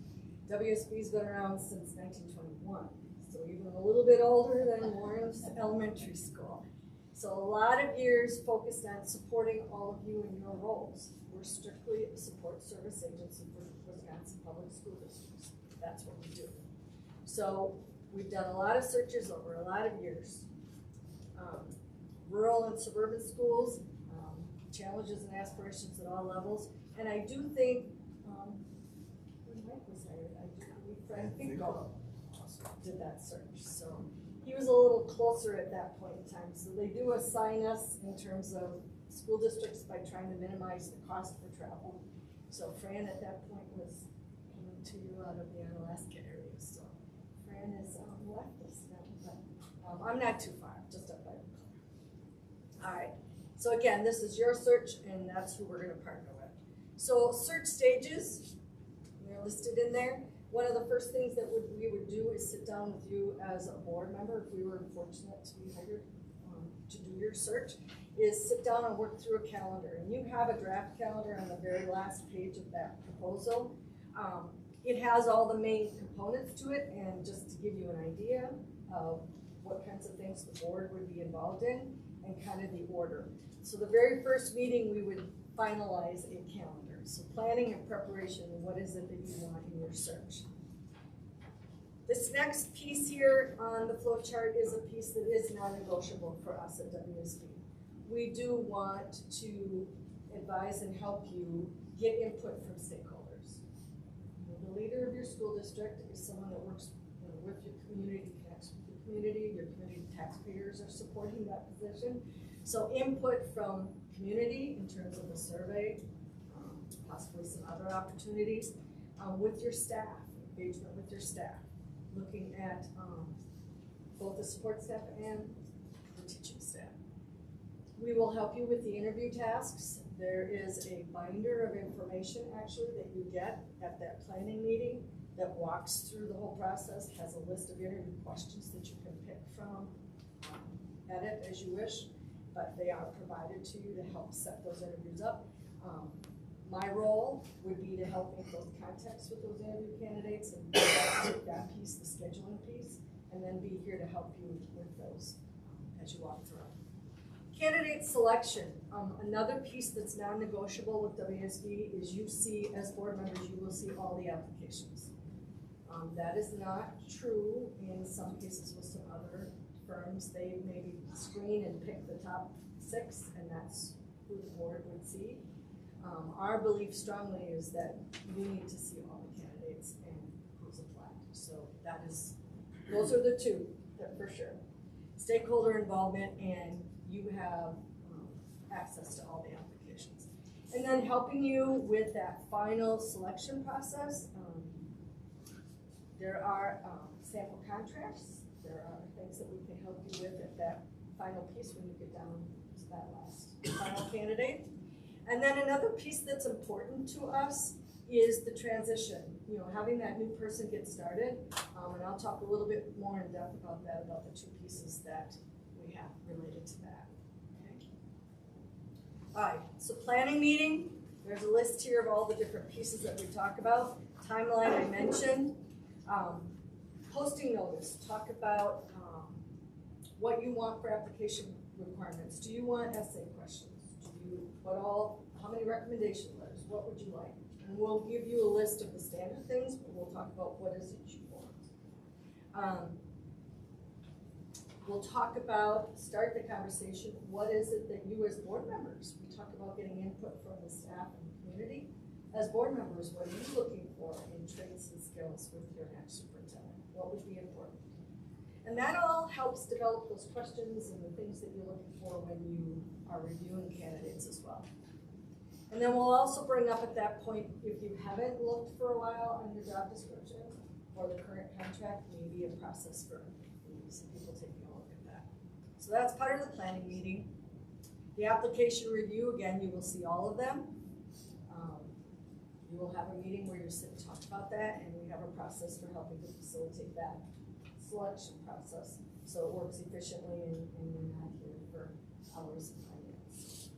WSB's been around since 1921. So even a little bit older than Warren's elementary school. So a lot of years focused on supporting all of you in your roles. We're strictly a support service agency for Wisconsin public school districts. That's what we do. So we've done a lot of searches over a lot of years. Rural and suburban schools, challenges and aspirations at all levels. And I do think, when Mike was hired, I do believe Frank Finkel did that search. So he was a little closer at that point in time. So they do assign us in terms of school districts by trying to minimize the cost for travel. So Fran at that point was coming to you out of the Onalaska area. So Fran is left us now, but I'm not too far, just up by the corner. All right. So again, this is your search, and that's who we're going to partner with. So search stages, they're listed in there. One of the first things that we would do is sit down with you as a board member, if we were fortunate to be hired to do your search, is sit down and work through a calendar. And you have a draft calendar on the very last page of that proposal. It has all the main components to it, and just to give you an idea of what kinds of things the board would be involved in and kind of the order. So the very first meeting we would finalize a calendar. So planning and preparation, what is it that you want in your search? This next piece here on the flow chart is a piece that is non-negotiable for us at WSB. We do want to advise and help you get input from stakeholders. The leader of your school district is someone that works with your community, connects with your community taxpayers are supporting that position. So input from community in terms of a survey, possibly some other opportunities, with your staff, engagement with your staff, looking at both the support staff and the teaching staff. We will help you with the interview tasks. There is a binder of information actually that you get at that planning meeting that walks through the whole process, has a list of interview questions that you can pick from, edit as you wish, but they are provided to you to help set those interviews up. My role would be to help make those contacts with those interview candidates and take that piece, the scheduling piece, and then be here to help you with those as you walk through. Candidate selection. Another piece that's non-negotiable with WSB is you see, as board members, you will see all the applications. That is not true in some cases with some other firms. They maybe screen and pick the top 6, and that's who the board would see. Our belief strongly is that you need to see all the candidates and who's applied. So those are the two, that for sure. Stakeholder involvement, and you have access to all the applications. And then helping you with that final selection process, there are sample contracts, there are things that we can help you with at that final piece when you get down to that last final candidate. And then another piece that's important to us is the transition, having that new person get started. And I'll talk a little bit more in depth about that, about the two pieces that we have related to that. Okay. All right, so planning meeting, there's a list here of all the different pieces that we talk about. Timeline I mentioned. Posting notice, talk about what you want for application requirements. Do you want essay questions? How many recommendation letters? What would you like? And we'll give you a list of the standard things, but we'll talk about what is it you want. We'll talk about, start the conversation, what is it that you as board members, we talk about getting input from the staff and the community. As board members, what are you looking for in traits and skills with your next superintendent? What would be important? And that all helps develop those questions and the things that you're looking for when you are reviewing candidates as well. And then we'll also bring up at that point, if you haven't looked for a while on your job description or the current contract, maybe a process for some people taking a look at that. So that's part of the planning meeting. The application review, again, you will see all of them. You will have a meeting where you sit and talk about that, and we have a process for helping to facilitate that selection process so it works efficiently and you're not here for hours of finance.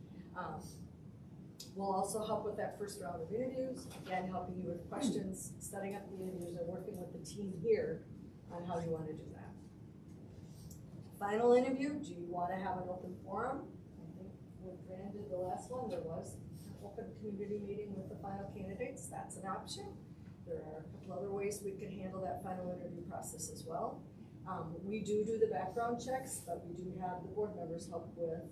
We'll also help with that first round of interviews, again, helping you with questions, setting up the interviews, and working with the team here on how you want to do that. Final interview, do you want to have an open forum? I think when Fran did the last one, there was an open community meeting with the final candidates. That's an option. There are a couple other ways we can handle that final interview process as well. We do the background checks, but we do have the board members help with,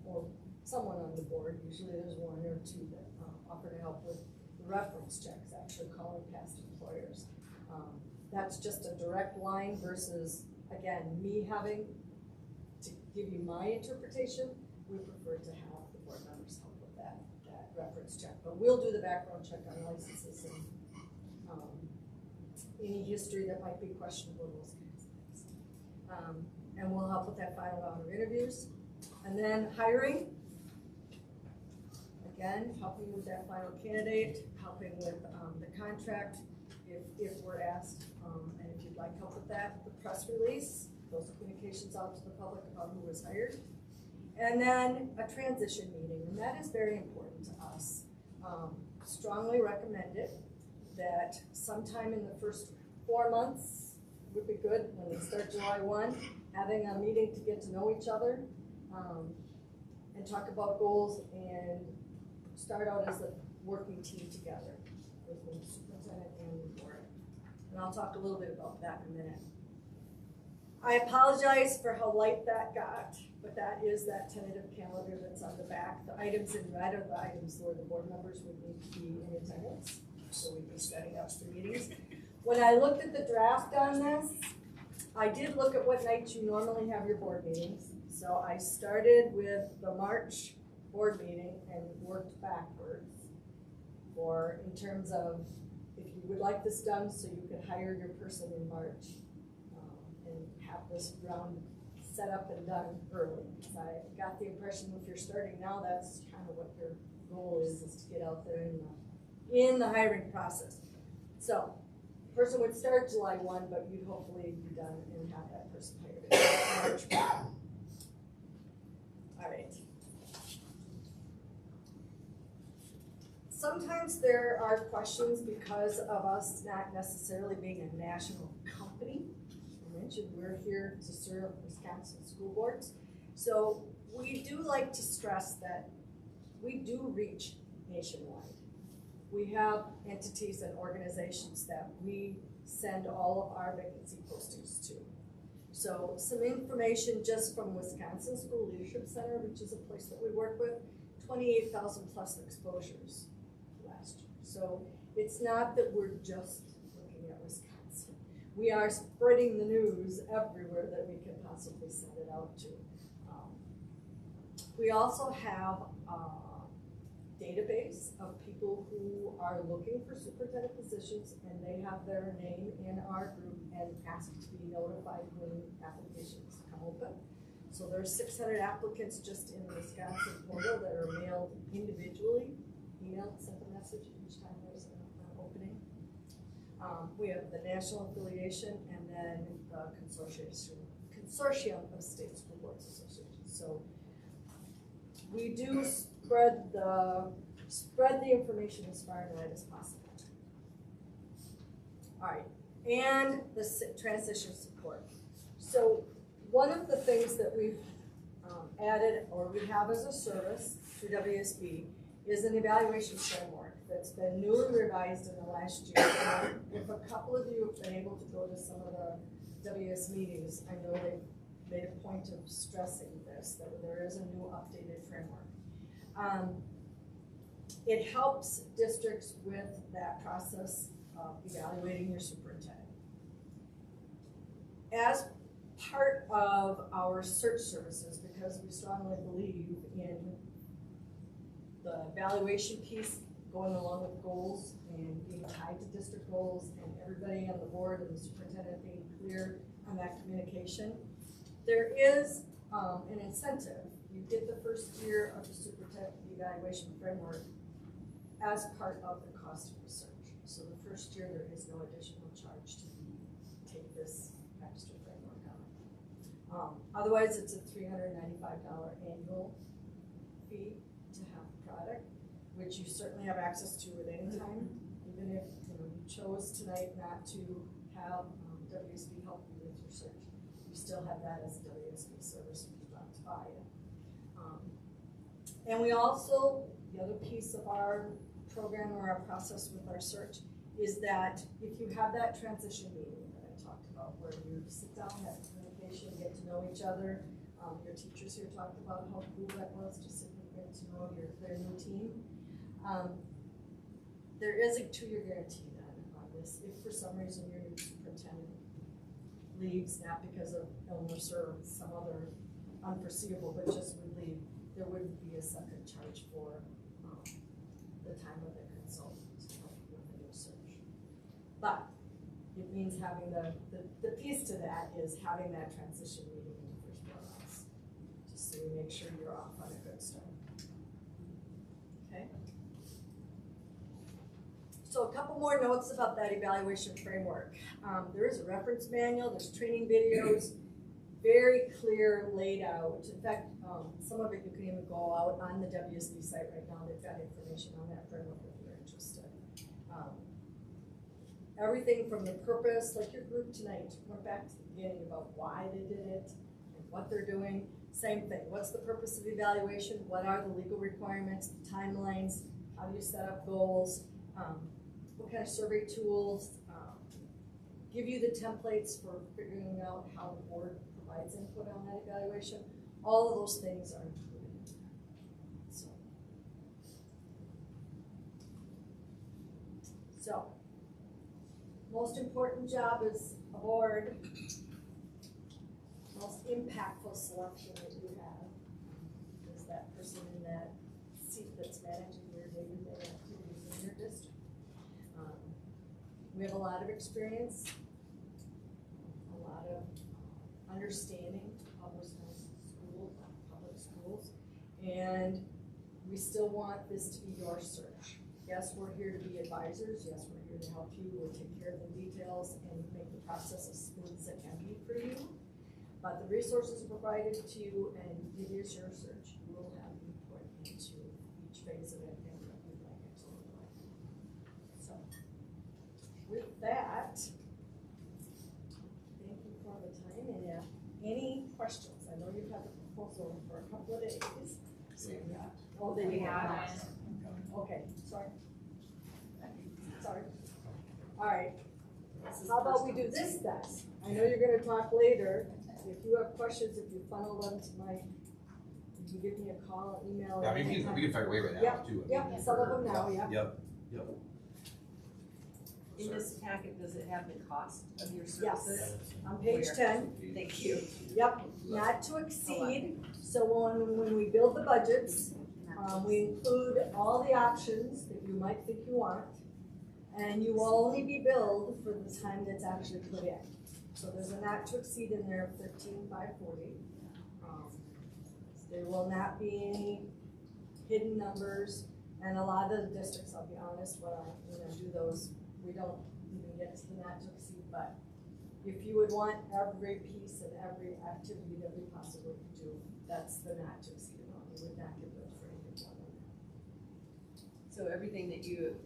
or someone on the board, usually there's one or two that offer to help with the reference checks, actually calling past employers. That's just a direct line versus, again, me having to give you my interpretation. We prefer to have the board members help with that reference check. But we'll do the background check on licenses and any history that might be questionable, those kinds of things. And we'll help with that final round of interviews. And then hiring. Again, helping with that final candidate, helping with the contract if we're asked, and if you'd like help with that, the press release, those communications out to the public about who was hired. And then a transition meeting, and that is very important to us. Strongly recommend it, that sometime in the first 4 months would be good, when they start July 1, having a meeting to get to know each other, and talk about goals and start out as a working team together with the superintendent and the board. And I'll talk a little bit about that in a minute. I apologize for how light that got, but that is that tentative calendar that's on the back. The items in red are the items where the board members would need to be in attendance, so we'd be setting up some meetings. When I looked at the draft on this, I did look at what nights you normally have your board meetings. So I started with the March board meeting and worked backwards in terms of if you would like this done so you could hire your person in March and have this round set up and done early. So I got the impression if you're starting now, that's kind of what your goal is to get out there in the hiring process. So person would start July 1, but you'd hopefully be done and have that person hired in March. All right. Sometimes there are questions because of us not necessarily being a national company. I mentioned we're here to serve Wisconsin school boards. So we do like to stress that we do reach nationwide. We have entities and organizations that we send all of our vacancy postings to. So some information just from Wisconsin School Leadership Center, which is a place that we work with. 28,000 plus exposures last year. So it's not that we're just looking at Wisconsin. We are spreading the news everywhere that we can possibly send it out to. We also have a database of people who are looking for superintendent positions, and they have their name in our group and ask to be notified when applications come open. So there's 600 applicants just in the Wisconsin portal that are mailed individually, emailed, sent a message each time there's an opening. We have the national affiliation and then the consortium of state school boards associations. So we do spread the information as far and wide as possible. All right, and the transition support. So one of the things that we've added, or we have as a service through WSB, is an evaluation framework that's been newly revised in the last year. And if a couple of you have been able to go to some of the WS meetings, I know they've made a point of stressing this, that there is a new updated framework. It helps districts with that process of evaluating your superintendent. As part of our search services, because we strongly believe in the evaluation piece going along with goals and being tied to district goals, and everybody on the board and the superintendent being clear on that communication, there is an incentive. You get the first year of the superintendent evaluation framework as part of the cost of research. So the first year there is no additional charge to take this extra framework on. Otherwise, it's a $395 annual fee to have the product, which you certainly have access to at any time. Even if you chose tonight not to have WSB help you with your search, you still have that as a WSB service if you want to buy it. And we also, the other piece of our program or our process with our search is that if you have that transition meeting that I talked about, where you sit down, have communication, get to know each other. Your teachers here talked about how cool that was to sit and get to know their new team. There is a 2-year guarantee then on this. If for some reason your new superintendent leaves, not because of illness or some other unforeseeable, but just would leave, there wouldn't be a second charge for the time of the consultant with the new search. But it means having the piece to that is having that transition meeting in the first 4 months, just so we make sure you're off on a good start. Okay. So a couple more notes about that evaluation framework. There is a reference manual, there's training videos, very clear, laid out. In fact, some of it you can even go out on the WSB site right now. They've got information on that framework if you're interested. Everything from the purpose, like your group tonight, went back to the beginning about why they did it and what they're doing. Same thing. What's the purpose of evaluation? What are the legal requirements, the timelines? How do you set up goals? What kind of survey tools? Give you the templates for figuring out how the board provides input on that evaluation. All of those things are included. So, most important job is a board. Most impactful selection that you have is that person in that seat that's managing your day-to-day activities in your district. We have a lot of experience, a lot of understanding of Wisconsin schools, public schools, and we still want this to be your search. Yes, we're here to be advisors. Yes, we're here to help you. We'll take care of the details and make the process as smooth as it can be for you. But the resources are provided to you, and it is your search. You will have input into each phase of it and what you'd like it to look like. So, with that, thank you for the time. And any questions? I know you've had the proposal for a couple of days. Oh, they have. Okay, sorry. Sorry. All right. How about we do this then? I know you're going to talk later. If you have questions, if you funnel them to my can give me a call, email. Yeah, I mean, we can fire away right now Yep, too. I yep, mean, some of them now, yep. Yep. In this packet, does it have the cost of your Yes, services? on page Where? 10. Thank you. Yep, not to exceed, so when we build the budgets, we include all the options that you might think you want, and you will only be billed for the time that's actually put in. So there's a not to exceed in there of 13,540. There will not be any hidden numbers, and a lot of the districts, I'll be honest, when I do those, we don't even get to the not to exceed, but if you would want every piece and every activity that we possibly could do, that's the not to exceed amount. We would not give those for anything more than that. So everything that you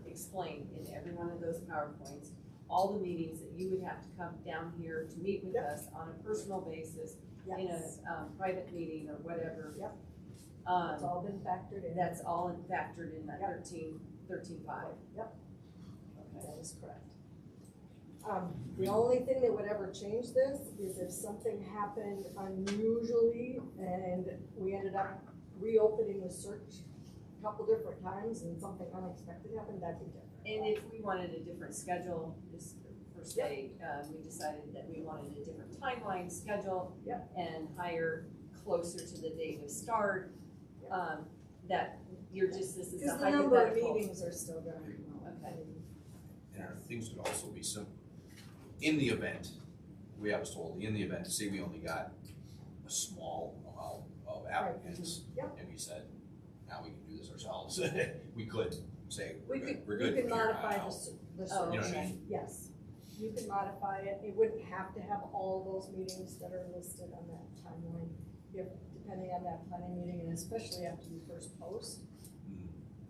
explained in every one of those PowerPoints, all the meetings that you would have to come down here to meet with us on a personal basis, in a private meeting or whatever. Yep. It's all been factored in. That's all factored in that 13.5. Yep. Okay, that is correct. The only thing that would ever change this is if something happened unusually and we ended up reopening the search a couple different times and something unexpected happened, that'd be different. And if we wanted a different schedule, this first day, we decided that we wanted a different timeline schedule and hire closer to the date of start. That this is a Because the hypothetical. number of meetings are still going to be Okay. And our things could also be simple. In the event, I was told, in the event, say we only got a small amount of applicants, and we said, now we can do this ourselves. We could say, we're good We from could here modify on out. the You know what I search, mean? yes. You can modify it. It wouldn't have to have all those meetings that are listed on that timeline. Depending on that planning meeting, and especially after you first post,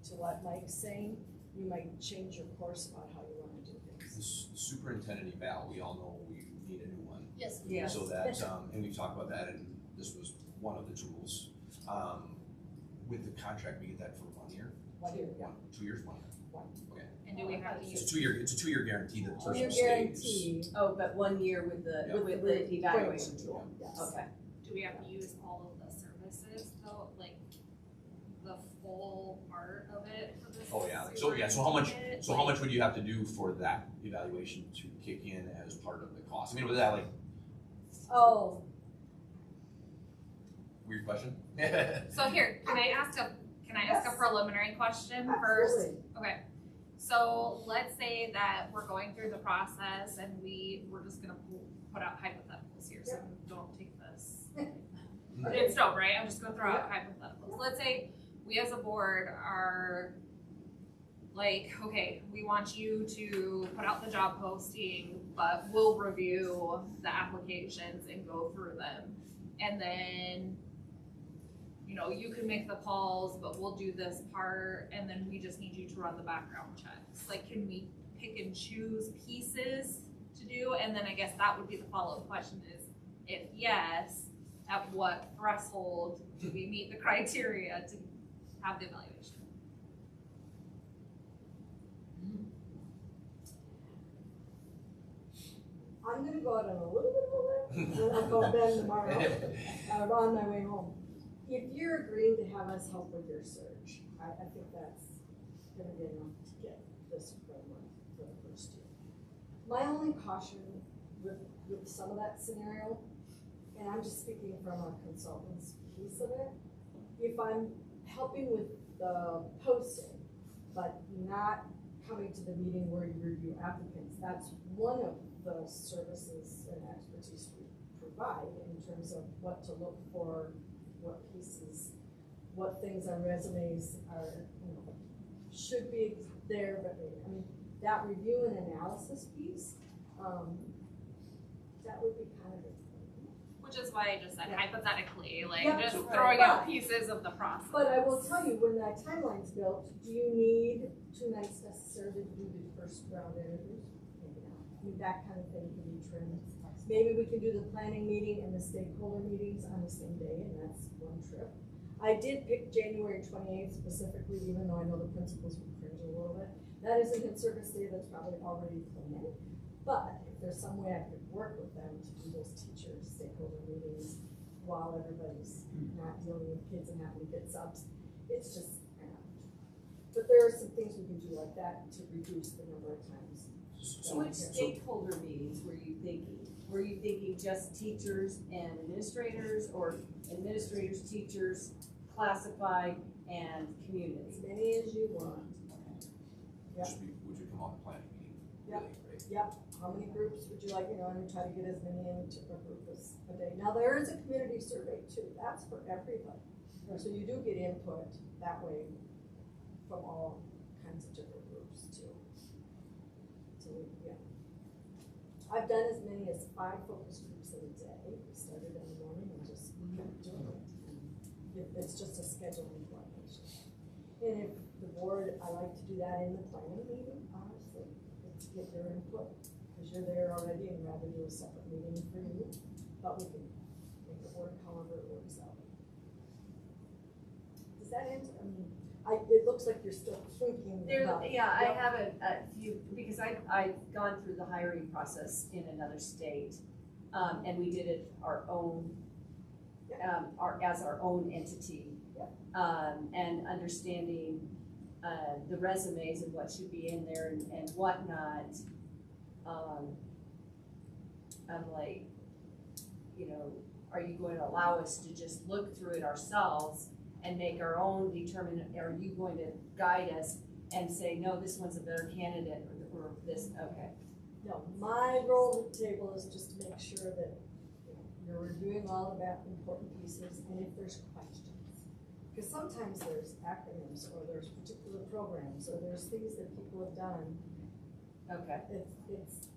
to what Mike's saying, you might change your course about how you want to do things. The superintendent eval, we all know we need a new one. Yes. Yes. So that, and we've talked about that, and this was one of the tools. With the contract, we get that for 1 year? 1 year, 2 years, 1 year? Okay. And do we have to use? It's a 2 year guarantee that the person 2 year stays. guarantee. Oh, but 1 year with the evaluation tool. Yes. Okay. Do we have to use all of the services though, like the full part of it for this? Oh, yeah, so how much would you have to do for that evaluation to kick in as part of the cost? I mean, was that like, Oh, weird question? So here, can I ask a preliminary question first? absolutely. Okay, so let's say that we're going through the process and we're just gonna put out hypotheticals here, so don't take this. It's no, right? I'm just gonna throw out hypotheticals. Let's say we as a board are like, okay, we want you to put out the job posting, but we'll review the applications and go through them. And then, you can make the calls, but we'll do this part, and then we just need you to run the background checks. Like, can we pick and choose pieces to do? And then I guess that would be the follow-up question is, if yes, at what threshold do we meet the criteria to have the evaluation? I'm gonna go out on a little bit of a limb, and I'll go Ben tomorrow, on my way home. If you're agreeing to have us help with your search, I think that's gonna be enough to get this framework for the first year. My only caution with some of that scenario, and I'm just speaking from a consultant's piece of it, if I'm helping with the posting, but not coming to the meeting where you review applicants, that's one of the services and expertise we provide in terms of what to look for, what pieces, what things on resumes are, should be there, but I mean, that review and analysis piece, that would be kind of Which is why I just said hypothetically, like Yeah. just Right. throwing out pieces of the process. But I will tell you, when that timeline's built, do you need 2 nights necessarily to do the first round interviews? Maybe not. I mean, that kind of thing can be trimmed. Maybe we can do the planning meeting and the stakeholder meetings on the same day, and that's one trip. I did pick January 28th specifically, even though I know the principals would cringe a little bit. That is an in-service day that's probably already planned. But if there's some way I could work with them to do those teachers, stakeholder meetings, while everybody's not dealing with kids and having to get subs. It's just, but there are some things we can do like that to reduce the number of times. So which stakeholder meetings were you thinking? Were you thinking just teachers and administrators, or administrators, teachers, classified, and community? As many as you want. Yep. Which would come on the planning meeting, Yep. really, right? Yep, how many groups would you like, and we try to get as many into a group as a day. Now, there is a community survey too, that's for everybody. So you do get input that way from all kinds of different groups too. So, yeah. I've done as many as 5 focus groups in a day. We started in the morning and just kept doing it. It's just a scheduling coordination. And if the board, I like to do that in the planning meeting, honestly, to get your input, because you're there already and rather do a separate meeting for you, but we can make it work however it works out. Does that answer? I mean, it looks like you're still thinking about it. Yeah, I have a few, because I've gone through the hiring process in another state, and we did it our own, as our own entity. And understanding the resumes and what should be in there and whatnot. I'm like, you know, are you going to allow us to just look through it ourselves and make our own determination? Are you going to guide us and say, no, this one's a better candidate, or this, okay. No, my role at the table is just to make sure that you're reviewing all of that important pieces, and if there's questions. Because sometimes there's acronyms, or there's particular programs, or there's things that people have done. Okay.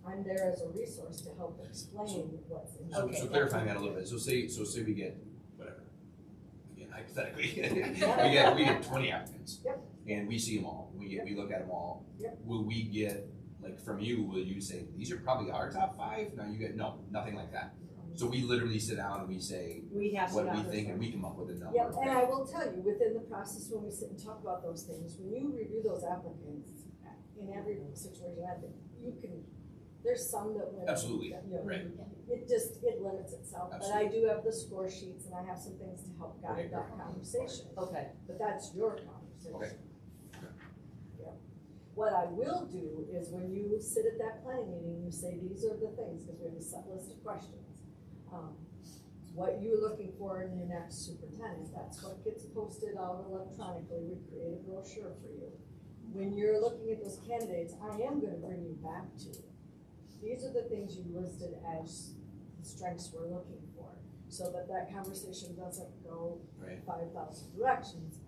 I'm there as a resource to help explain what's in there. So clarifying that a little bit, so say we get, whatever, again, hypothetically, we get 20 applicants. Yep. And we see them all, we look at them all. Yep. Will we get, like from you, will you say, these are probably our top 5? No, nothing like that. So we literally sit down and we say what we think, and we come up with a number. Yep, and I will tell you, within the process, when we sit and talk about those things, when you review those applicants, in every situation, I think there's some that win. Absolutely, right. It limits itself, but I do have the score sheets, and I have some things to help guide that conversation. Okay. But that's your conversation. Okay. Yeah. What I will do is when you sit at that planning meeting, you say, these are the things, because we have a set list of questions. What you're looking for in your next superintendent, that's what gets posted out electronically. We create a brochure for you. When you're looking at those candidates, I am going to bring you back to, these are the things you listed as the strengths we're looking for, so that conversation doesn't go 5,000 directions.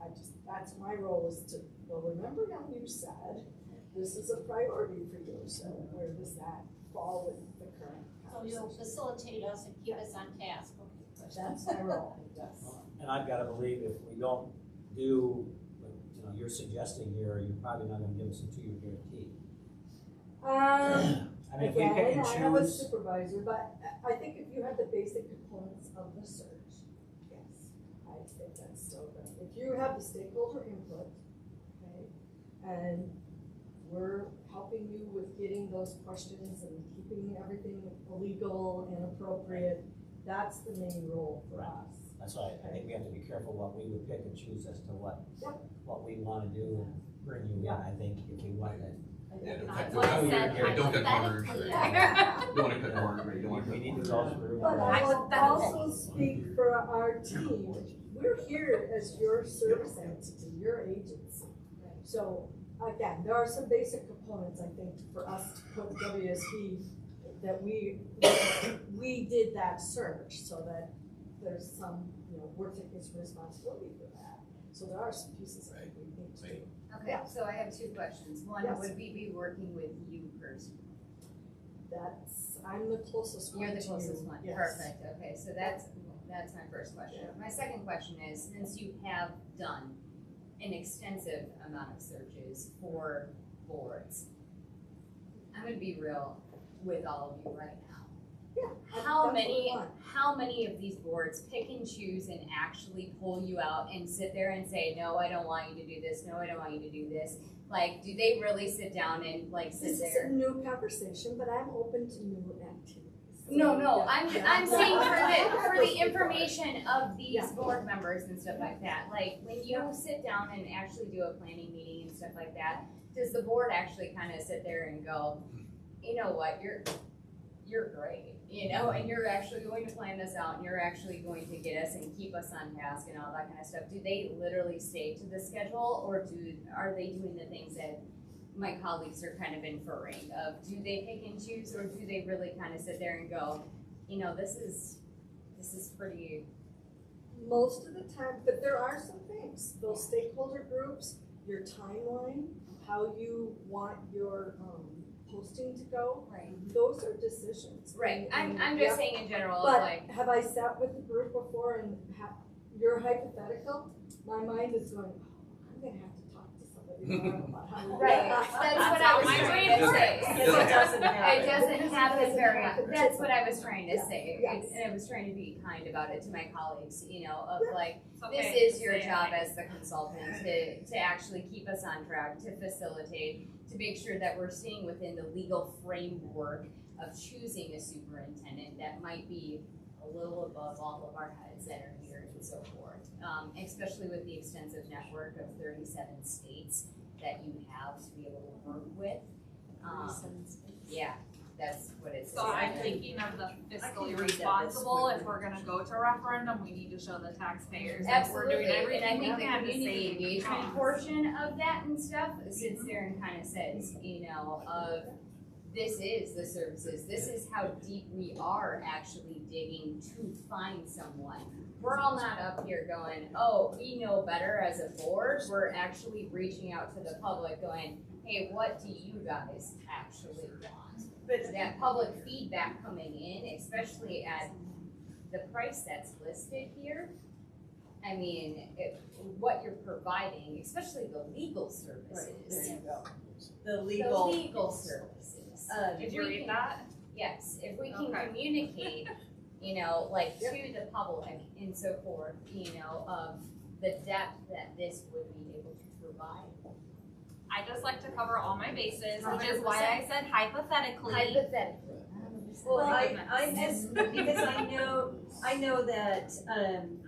That's my role, is to, well, remember now you said this is a priority for you, so where does that fall with the current So you'll facilitate us and keep us on task. That's my role, yes. And I've got to believe if we don't do, what you're suggesting here, you're probably not going to give us a 2-year guarantee. I mean, if we pick and I am a choose. supervisor, but I think if you have the basic components of the search, yes, I think that's still good. If you have the stakeholder input, okay, and we're helping you with getting those questions and keeping everything legal and appropriate, that's the main role for us. That's why I think we have to be careful what we would pick and choose as to what we want to do and bring you in. I think if we want it. Don't cut corners. Don't want to cut corners. We need to go through. But I will also speak for our team. We're here as your service entity, your agency. So again, there are some basic components, I think, for us to put WSB, that we did that search, so that there's some, we're taking some responsibility for that. So there are some pieces that we need to do. Okay, so I have 2 questions. One, would we be working with you personally? I'm the closest one to you. You're the closest one, yes. Perfect, okay, so that's my first question. Yeah. My second question is, since you have done an extensive amount of searches for boards, I'm gonna be real with all of you right now. Yeah. How many of these boards pick and choose and actually pull you out and sit there and say, no, I don't want you to do this, no, I don't want you to do this? Like, do they really sit down and sit This there? is a new conversation, but I'm open to new activities. No, Yeah. I'm saying for the information of these board members and stuff like that, like, when you sit down and actually do a planning meeting and stuff like that, does the board actually kind of sit there and go, you know what, you're great, you know, and you're actually going to plan this out, and you're actually going to get us and keep us on task and all that kind of stuff? Do they literally stay to the schedule, or are they doing the things that my colleagues are kind of inferring of? Do they pick and choose, or do they really kind of sit there and go, you know, this is pretty? Most of the time, but there are some things, those stakeholder groups, your timeline, how you want your posting to go. Right. Those are decisions. Right, And- I'm just saying in general, But like, have I sat with the group before and you're hypothetical? My mind is going, oh, I'm gonna have to talk to somebody about how. right, that's what I was trying to say. It doesn't happen. It doesn't happen very often, happen. that's what I was trying to say. Yes. And I was trying to be kind about it to my colleagues, you know, of like, It's this okay is to your say job it. as the consultant to actually keep us on track, to facilitate, to make sure that we're staying within the legal framework of choosing a superintendent that might be a little above all of our heads that are here and so forth. Especially with the extensive network of 37 states that you have to be able to work with. Yeah, that's what it's. So I'm thinking of the fiscally read that responsible, this if we're gonna go to referendum, we need to show the taxpayers that we're Absolutely, doing everything and I we think the can to community save engagement costs. portion of that and stuff sits there and kind of says, you know, of this is the services, this is how deep we are actually digging to find someone. We're all not up here going, oh, we know better as a board, we're actually reaching out to the public going, hey, what do you guys actually want? But that public feedback coming in, especially at the price that's listed here, I mean, what you're providing, especially the legal services. The The legal. legal services. Did you read that? Yes, if we can Okay. communicate, you know, like to the public and so forth, you know, of the depth that this would be able to provide. I just like to cover all my bases, which is why I said hypothetically. Hypothetically. Well, I just, because I know that,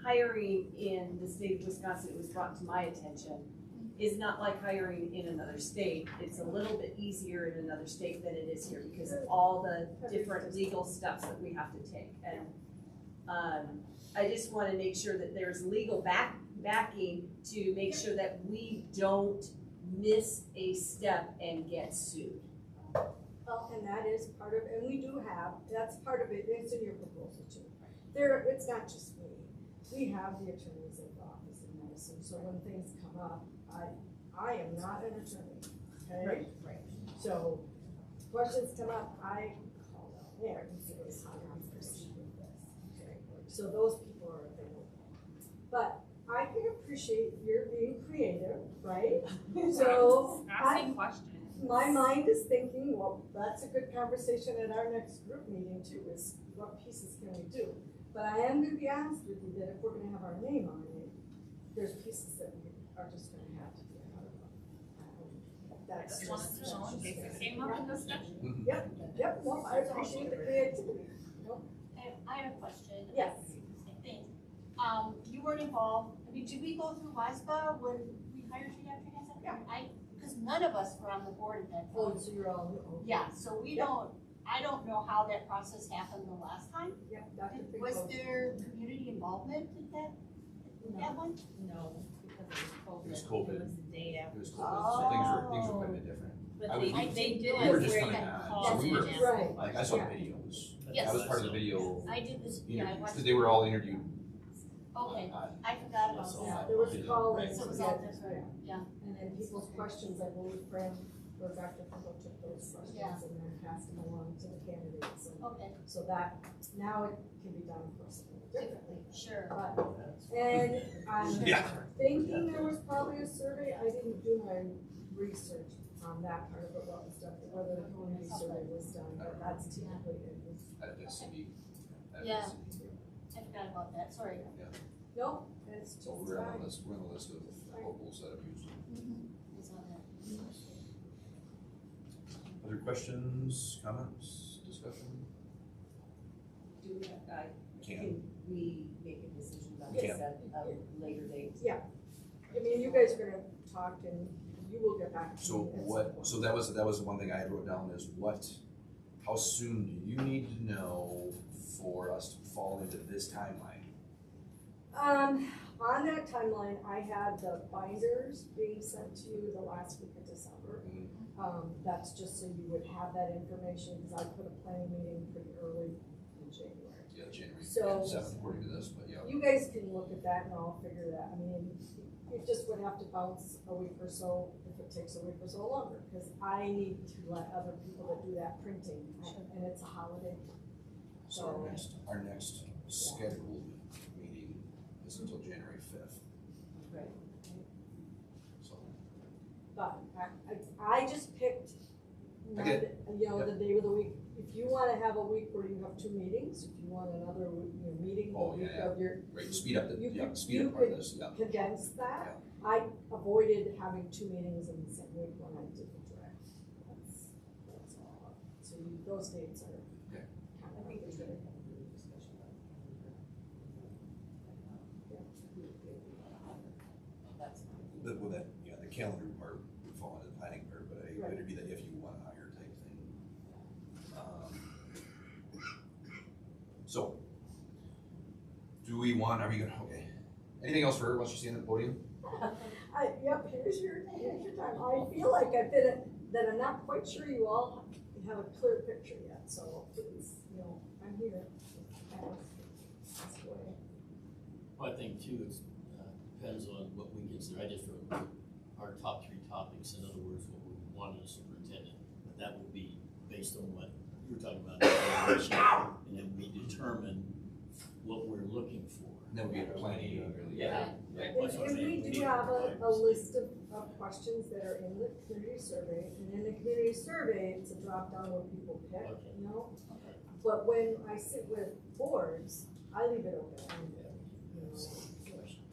hiring in the state of Wisconsin, it was brought to my attention, is not like hiring in another state. It's a little bit easier in another state than it is here because of all the different legal steps that we have to take. And, I just wanna make sure that there's legal backing to make sure that we don't miss a step and get sued. Well, and that is part of, and we do have, that's part of it, it's in your proposal too. It's not just me, we have the attorneys at the office in Madison, so when things come up, I am not an attorney, okay? Right. So, questions come up, I call them there and say, how do we proceed with this, okay? So those people are available. But I can appreciate your being creative, right? So, Asking questions. my mind is thinking, well, that's a good conversation at our next group meeting too, is what pieces can we do? But I am gonna be honest with you that if we're gonna have our name on it, there's pieces that we are just gonna have to get out of them. That's Just wanted to know in case it came up in discussion. Yep, no, I appreciate the creativity. Nope. I have a question. Yes. Same thing. You weren't involved, I mean, did we go through WISPA when we hired you after that? Yeah. Because none of us were on the board at that Oh, time. so you're all, okay. Yeah, so we don't, I don't know how that process happened the last time. Yep, Dr. Was Finkel. there community involvement in that one? No, because It was COVID. It was the day It after. was COVID, so things were quite a bit different. But I was- they did We were it just where coming you on, call so we were, them. Right. like, I saw Yeah. videos. Yes. I was part of the video I did this, yeah, I interviews, watched. because they were all interviewed. Okay, on- I forgot about So, that. There was video. call-ins. So it was yeah, all different, yeah. And then people's questions, I believe, Fran, or Dr. Finkel took those questions Yeah. and then passed them along to the candidates. And Okay, so that, now it can be done, of course, a little differently. sure. And I'm Yeah. thinking there was probably a survey, I didn't do my research on that part of it, what was done, whether the community survey was done, but that's typically it was. At SCB. At Yeah. SCB. I forgot about that, sorry. No, it's just So we're on fine. the list, we're on the list of locals that have used it. Was on that. Other questions, comments, discussion? Can. we make a decision about We this can. at a later date? Yeah, I mean, you guys are gonna talk and you will get back to me. So at some what, point. so that was the one thing I wrote down is how soon do you need to know for us to fall into this timeline? On that timeline, I had the binders being sent to you the last week of December. That's just so you would have that information, because I put a planning meeting pretty early in January. Yeah, January So- 7th according to this, but yeah. You guys can look at that and I'll figure that, I mean, it just would have to bounce a week or so, if it takes a week or so longer, because I need to let other people that do that printing, and it's a holiday. So our next scheduled meeting is until January 5th. Right. So, But I just picked, I get it. the day of the week. If you wanna have a week where you have 2 meetings, if you want another, meeting the Oh, week yeah, of your. right, speed up you could- speed up you part of could this, yeah. Condense that. I avoided having 2 meetings in the same week when I did the draft. That's all. So those dates are Okay. kind of. I think we should have a good discussion about that's fine. Well, the calendar part would fall into the planning part, but Right. it'd be the if you want to hire type thing. So, are we gonna, okay. Anything else for her while she's standing at the podium? Yep, here's your time. I feel like that I'm not quite sure you all have a clear picture yet, so please, I'm here. Ask away. Well, I think too, it depends on what we consider, I just wrote our top 3 topics, in other words, what we want in a superintendent. But that would be based on what you were talking about, evaluation, and then we determine what we're looking for. And then we get planning. Yeah. And we do have a list of questions that are in the community survey, and in the community survey, it's a drop down where people pick, But when I sit with boards, I leave it open.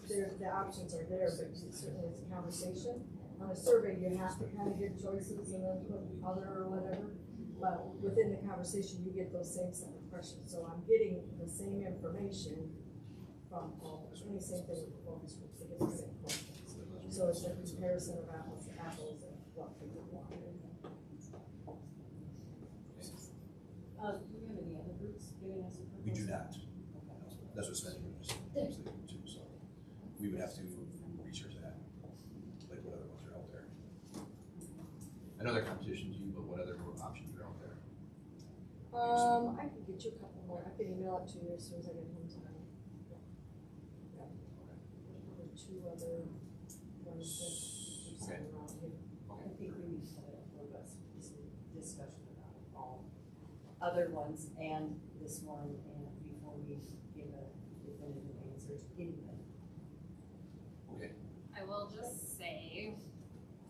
The options are there, but certainly it's a conversation. On a survey, you have to kind of give choices and then put other or whatever. But within the conversation, you get those same set of questions. So I'm getting the same information from all, and the same thing with the focus groups, they get the same questions. So it's a comparison of apples to apples and what people want. Do we have any other groups giving us a proposal? We do not. That's what Spencer was saying too, so we would have to research that, like what other ones are out there. I know they're competition too, but what other options are out there? I can get you a couple more. I can email it to you as soon as I get home tonight. Yeah. There are 2 other ones that we've sent around here. I think we need to have a robust discussion about all other ones and this one, and before we give a definitive answer to anything. Okay. I will just say,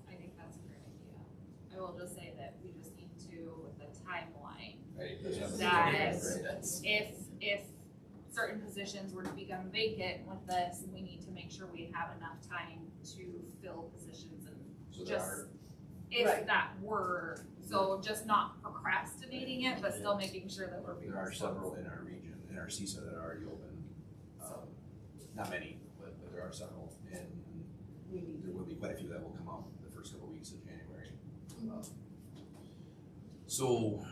I think that's a great idea. I will just say that we just need to, with the timeline, Right. that if certain positions were to become vacant with this, we need to make sure we have enough time to fill positions and So there just, are, if that were, so just not procrastinating it, but still making sure that we're being there are several responsible. in our region, in our CISA that are already open. Not many, but there are several, and there will be quite a few that will come out the first couple weeks of January. So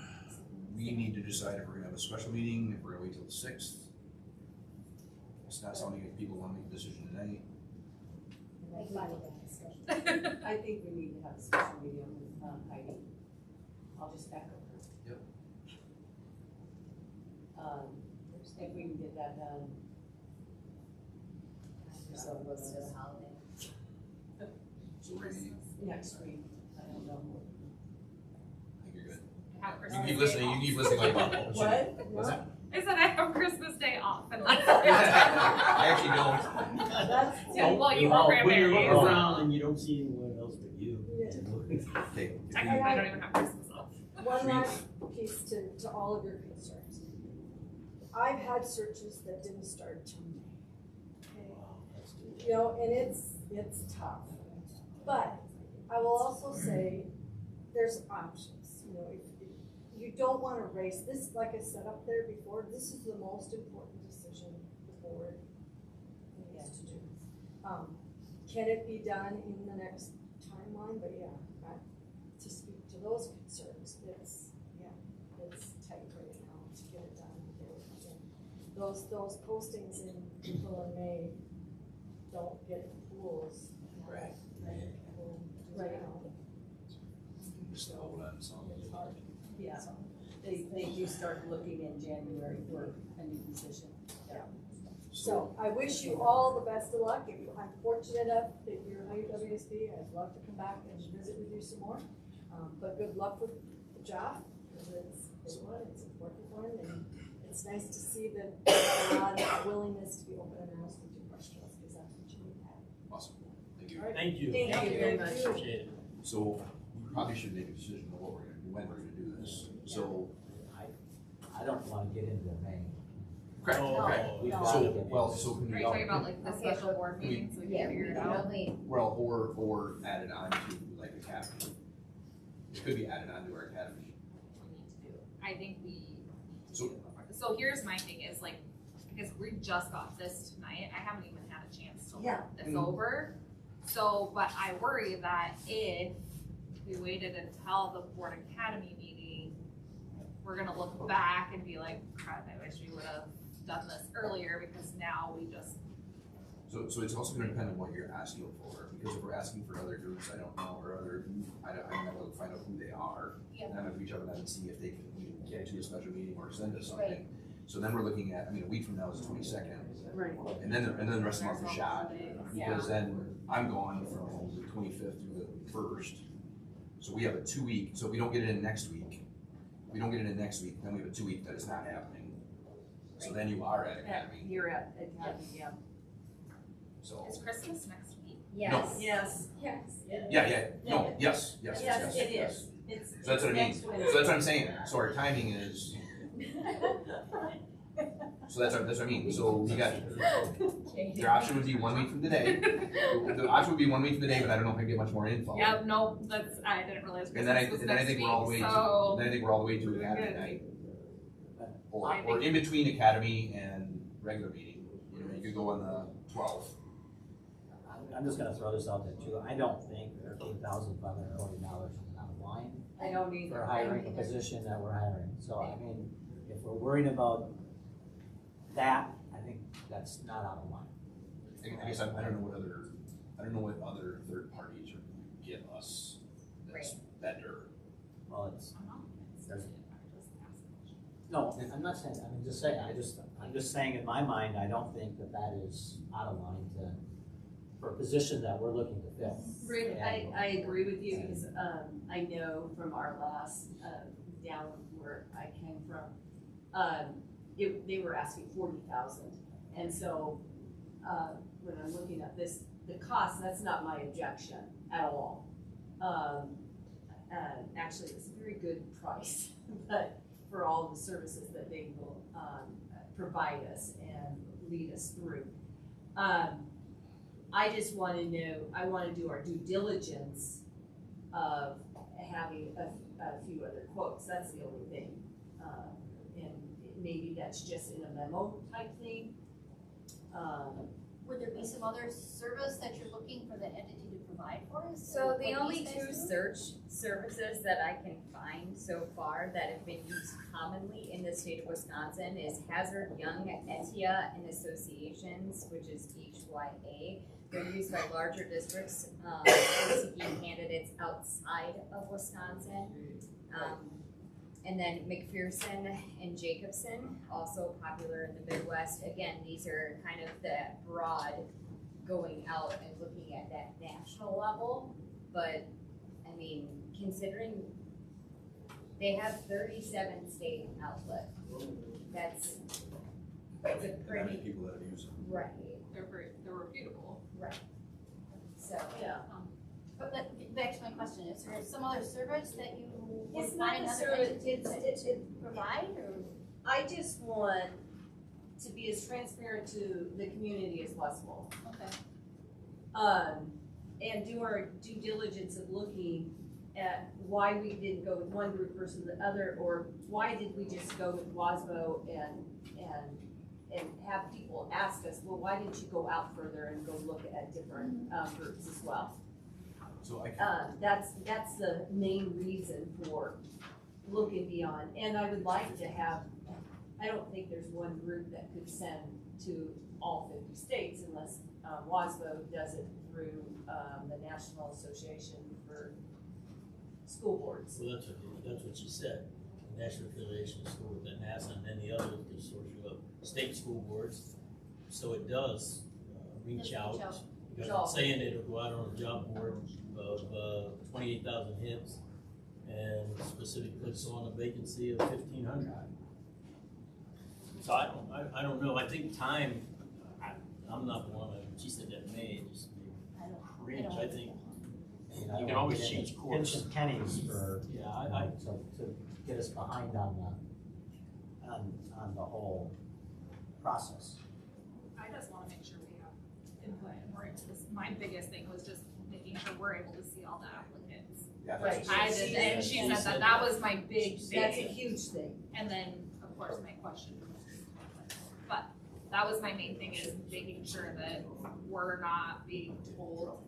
we need to decide if we're gonna have a special meeting, if we're gonna wait till the 6th. It's not sounding like people wanna make a decision tonight. I think we need to have a special meeting with Heidi. I'll just echo her. Yep. If we can get that done. So what's the holiday? So we're gonna, Next week, I don't know. I think you're good. Have You Christmas keep Day listening, off. you keep listening like, What? what's that? I said I have Christmas Day off and I actually don't. That's, Yeah, well, you Well, program when you areas. look around and you don't see anyone else but you. Okay. Technically, I don't even have Christmas off. one last piece to all of your concerns. I've had searches that didn't start till May. Okay? And it's tough. But I will also say, there's options. If you don't want to race this, like I said up there before, this is the most can it be done in the next timeline? But yeah, to speak to those concerns, it's tight right now to get it done and get it in. Those postings in April and May don't get pools. Right. Right. Just hold on, so. It's hard. Yeah, they do start looking in January for a new position. Yeah. So I wish you all the best of luck. If I'm fortunate enough that you're IWSB, I'd love to come back and visit with you some more. But good luck with the job, because it's a big one, it's an important one, and it's nice to see that there's a lot of willingness to be open and honest with your questions, because that's what you need to have. Awesome, thank you. All right. Thank you. Thank you very much. Appreciate it. So we probably should make a decision on what we're gonna do, when we're gonna do this. So, I don't wanna get into the main. correct, correct. We've No. gotta So, get well, this. so can we? Are you talking about like the special board meeting, so we can figure it out? Well, or added on to like academy. It could be added on to our academy. I think So, so here's my thing is like, because we just got this tonight, I haven't even had a chance to Yeah. look this over. So, but I worry that if we waited until the board academy meeting, we're gonna look back and be like, crap, I wish we would have done this earlier, because now we just. so it's also gonna depend on what you're asking for, because if we're asking for other groups, I don't know, or other, I'm gonna have to find out who they are. Yeah. And I'm gonna reach out to them and see if they can either get to a special meeting or send us something. So then we're looking at, I mean, a week from now is the 22nd. Right. And then the rest of the month is shot, because then I'm gone from the 25th through the 1st. So we have a 2-week, so if we don't get it in next week, then we have a 2-week that is not happening. So then you are at academy, You're at academy, yeah. so. Is Christmas next week? Yes. Yes. Yeah, no, yes. Yes, it is. It's So that's what I mean, next so Wednesday. that's what I'm saying, so our timing is, so that's what I mean, so you got, your option would be 1 week from today. The option would be 1 week from today, but I don't know if I can get much more info. Yeah, no, that's, I didn't realize And then I Christmas was think next we're all the week, way so. then I think we're all the way to We're academy good. night. I Or think- in between academy and regular meeting, you could go on the 12th. I'm just gonna throw this out there too, I don't think $13,540 is out of line I don't either. for hiring a position that we're hiring. So I mean, if we're worried about that, I think that's not out of line. I guess I don't know what other third parties are gonna give us that's better. Well, no, I'm not saying, I'm just saying, I'm just saying in my mind, I don't think that is out of line for a position that we're looking to fill. Rick, I agree with you, because, I know from our last, down where I came from, they were asking 40,000. And so, when I'm looking at this, the cost, that's not my objection at all. Actually, it's a very good price, but for all the services that they will, provide us and lead us through. I just wanna know, I wanna do our due diligence of having a few other quotes, that's the only thing. And maybe that's just in a memo type thing. Would there be some other service that you're looking for the entity to provide for us? So What the these only guys two do? search services that I can find so far that have been used commonly in the state of Wisconsin is Hazard Young Etia and Associations, which is HYA. They're used by larger districts seeking candidates outside of Wisconsin. And then McPherson and Jacobson, also popular in the Midwest. Again, these are kind of that broad going out and looking at that national level. But, I mean, considering they have 37 state outlets, that's a How many pretty, people that use them? right, They're reputable. right. So, Yeah. But back to my question, is there some other service that you would It's not find a other service, entities to provide, or? I just want to be as transparent to the community as possible. Okay. And do our due diligence of looking at why we didn't go with one group versus the other, or why did we just go with WASBO and have people ask us, well, why didn't you go out further and go look at different, groups as well? So That's the main reason for looking beyond, and I would like to have, I don't think there's one group that could send to all 50 states unless, WASBO does it through, the National Association for School Boards. Well, that's what she said, the National Affiliation of School with NASA, and then the other consortium of state school boards. So it does reach out, because it's saying it'll go out on a job board of 28,000 hits, and specifically on a vacancy of 1,500. So I don't know, I think time, I'm not the one, she said that May, just cringe, I think. You can always change course. Pinch and pennies for, Yeah, to get us behind on the whole process. I just wanna make sure we have input and we're able to, my biggest thing was just making sure we're able to see all the applicants. Yeah, Right. I did, and she said that was my big thing. That's a huge thing. And then, of course, my question. But that was my main thing, is making sure that we're not being told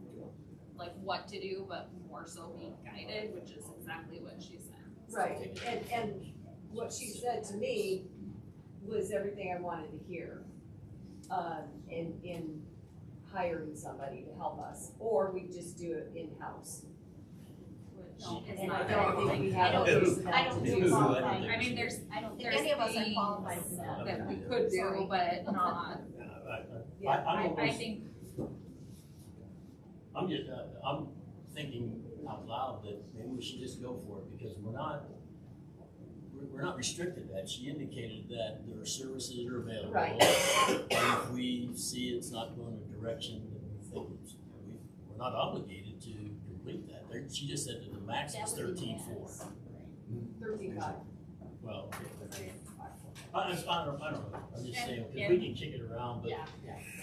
like what to do, but more so being guided, which is exactly what she said. Right, and what she said to me was everything I wanted to hear, in hiring somebody to help us, or we just do it in-house. No, it's And not. I don't think we have a I personnel don't to think do qualified. it. I mean, there's any of us are things qualified for that. that we could do, but not. I think. I'm just, I'm thinking out loud that maybe we should just go for it, because we're not restricted to that. She indicated that there are services that are available. Right. And if we see it's not going in a direction that we think it's, we're not obligated to complete that. She just said that the max is 13.4. 13.5. Well, okay. I don't know, I'm just saying, because we can kick it around, but. Yeah,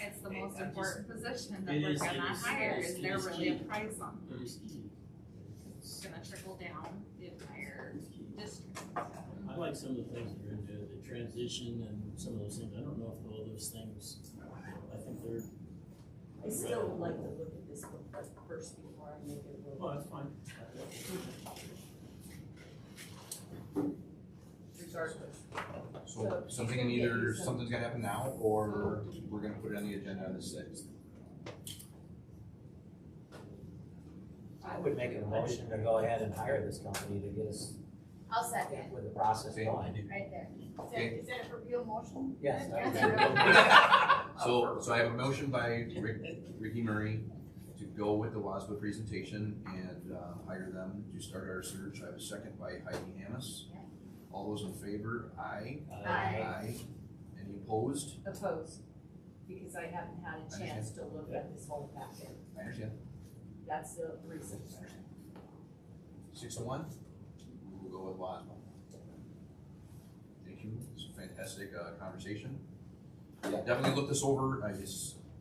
it's the most important position that It we're is- gonna it is- hire, it is- is it there is really a key. price on It is key. It's gonna trickle down the entire district. I like some of the things that are in there, the transition and some of those things. I don't know if all those things, I think they're. I still would like to look at this book first before I make it. Oh, that's fine. Regardless. So something in either, something's gonna happen now, or we're gonna put it on the agenda on the 6th. I would make a motion to go ahead and hire this company to get us I'll second, with the process going. right there. Okay. Is that a real motion? Yes. So I have a motion by Ricky Murray to go with the WASBA presentation and hire them to start our search. I have a second by Heidi Hannes. All those in favor, aye. Aye. Any opposed? Opposed, because I haven't had a chance to look at this whole packet. I understand. That's the reason. 6-1, we'll go with WASBA. Thank you, it's a fantastic conversation. Yeah, definitely look this over.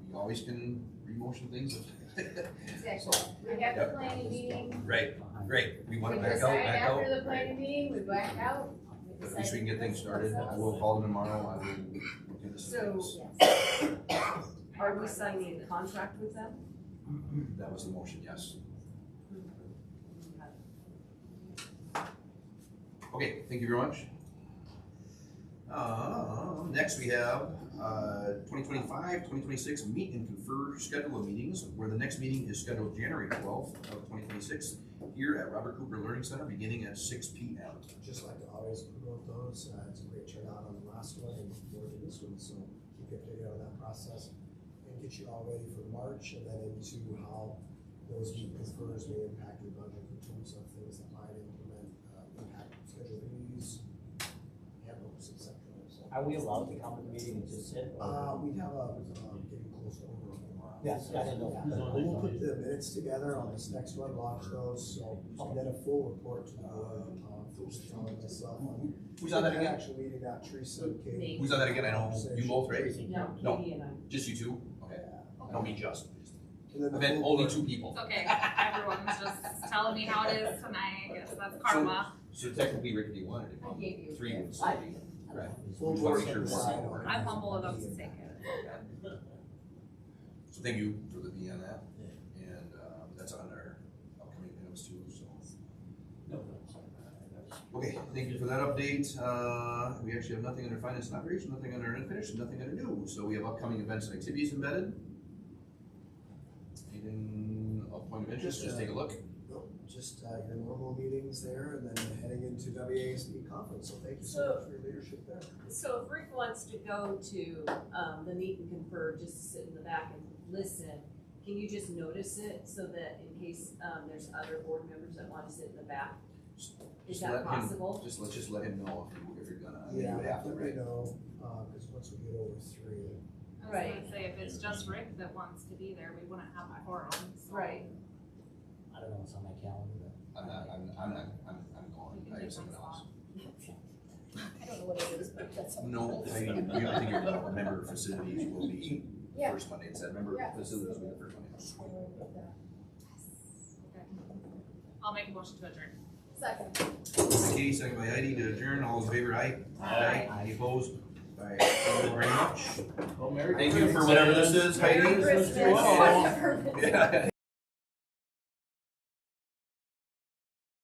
We always can re-motion things. Exactly. We have the planning meeting. Right, great. We want We to back decide out. after the planning meeting, we back out. But at least we can get things started. I will call them tomorrow. I will look into some So, things. are we signing a contract with them? That was the motion, yes. Okay, thank you very much. Next we have 2025-2026 meet and confer schedule of meetings, where the next meeting is scheduled January 12th of 2026 here at Robert Cooper Learning Center, beginning at 6 p.m. Just like to always promote those, it's a great turnout on the last one and looking forward to this one, so keep you updated on that process and get you all ready for March and then into how those meet confers may impact your budget in terms of things that might impact schedule fees, handbooks, et cetera. So, Are we allowed to come to the meeting and just sit? we have a, getting close to over. Yes, I didn't know. We'll put the minutes together on this next one, launch those, so, and then a full report to the board, myself. Who's on that again? Actual meeting, not Teresa and Katie. Who's on that again? I know you both, right? No, Katie and I. Just you two? Okay. No, me just. And then the I meant full only board. 2 people. It's okay, everyone's just telling me how it is tonight, I guess that's karma. So technically, Rick, do you wanted to come? I gave you. 3 would I- still be. Correct. Full Just board make sure we're side. all aware. I'm humble enough to say So thank you for the B on that, and, that's on our upcoming items too, so. No, that's- Okay, thank you for that update. We actually have nothing under finance and operation, nothing under unfinished, nothing under new. So we have upcoming events and activities embedded. Anything of point of interest, just take a look. Nope, just your normal meetings there, and then heading into WASB conference, so thank you so So- much for your leadership there. So if Rick wants to go to, the meet and confer, just to sit in the back and listen, can you just notice it so that in case, there's other board members that want to sit in the back? Is Just that let him- possible? Just let him know if you're gonna, you Yeah, would have to, let me right? know, cause once we get over 3. I was Right. gonna say, if it's just Rick that wants to be there, we wouldn't have a quorum, so. Right. I don't know what's on my calendar, but. I'm going, I have someone else. I don't know what it is, but that's. No, I think your member facilities will be Yeah. first Monday, instead member Yeah. facilities will be the first Monday. I'll make a motion to adjourn. Second. Katie, second by Heidi to adjourn, all those in favor, aye? Aye. Any opposed? Alright, thank you very much. Well, Merry Thank you for whatever this is, Heidi. Merry Christmas. Yeah.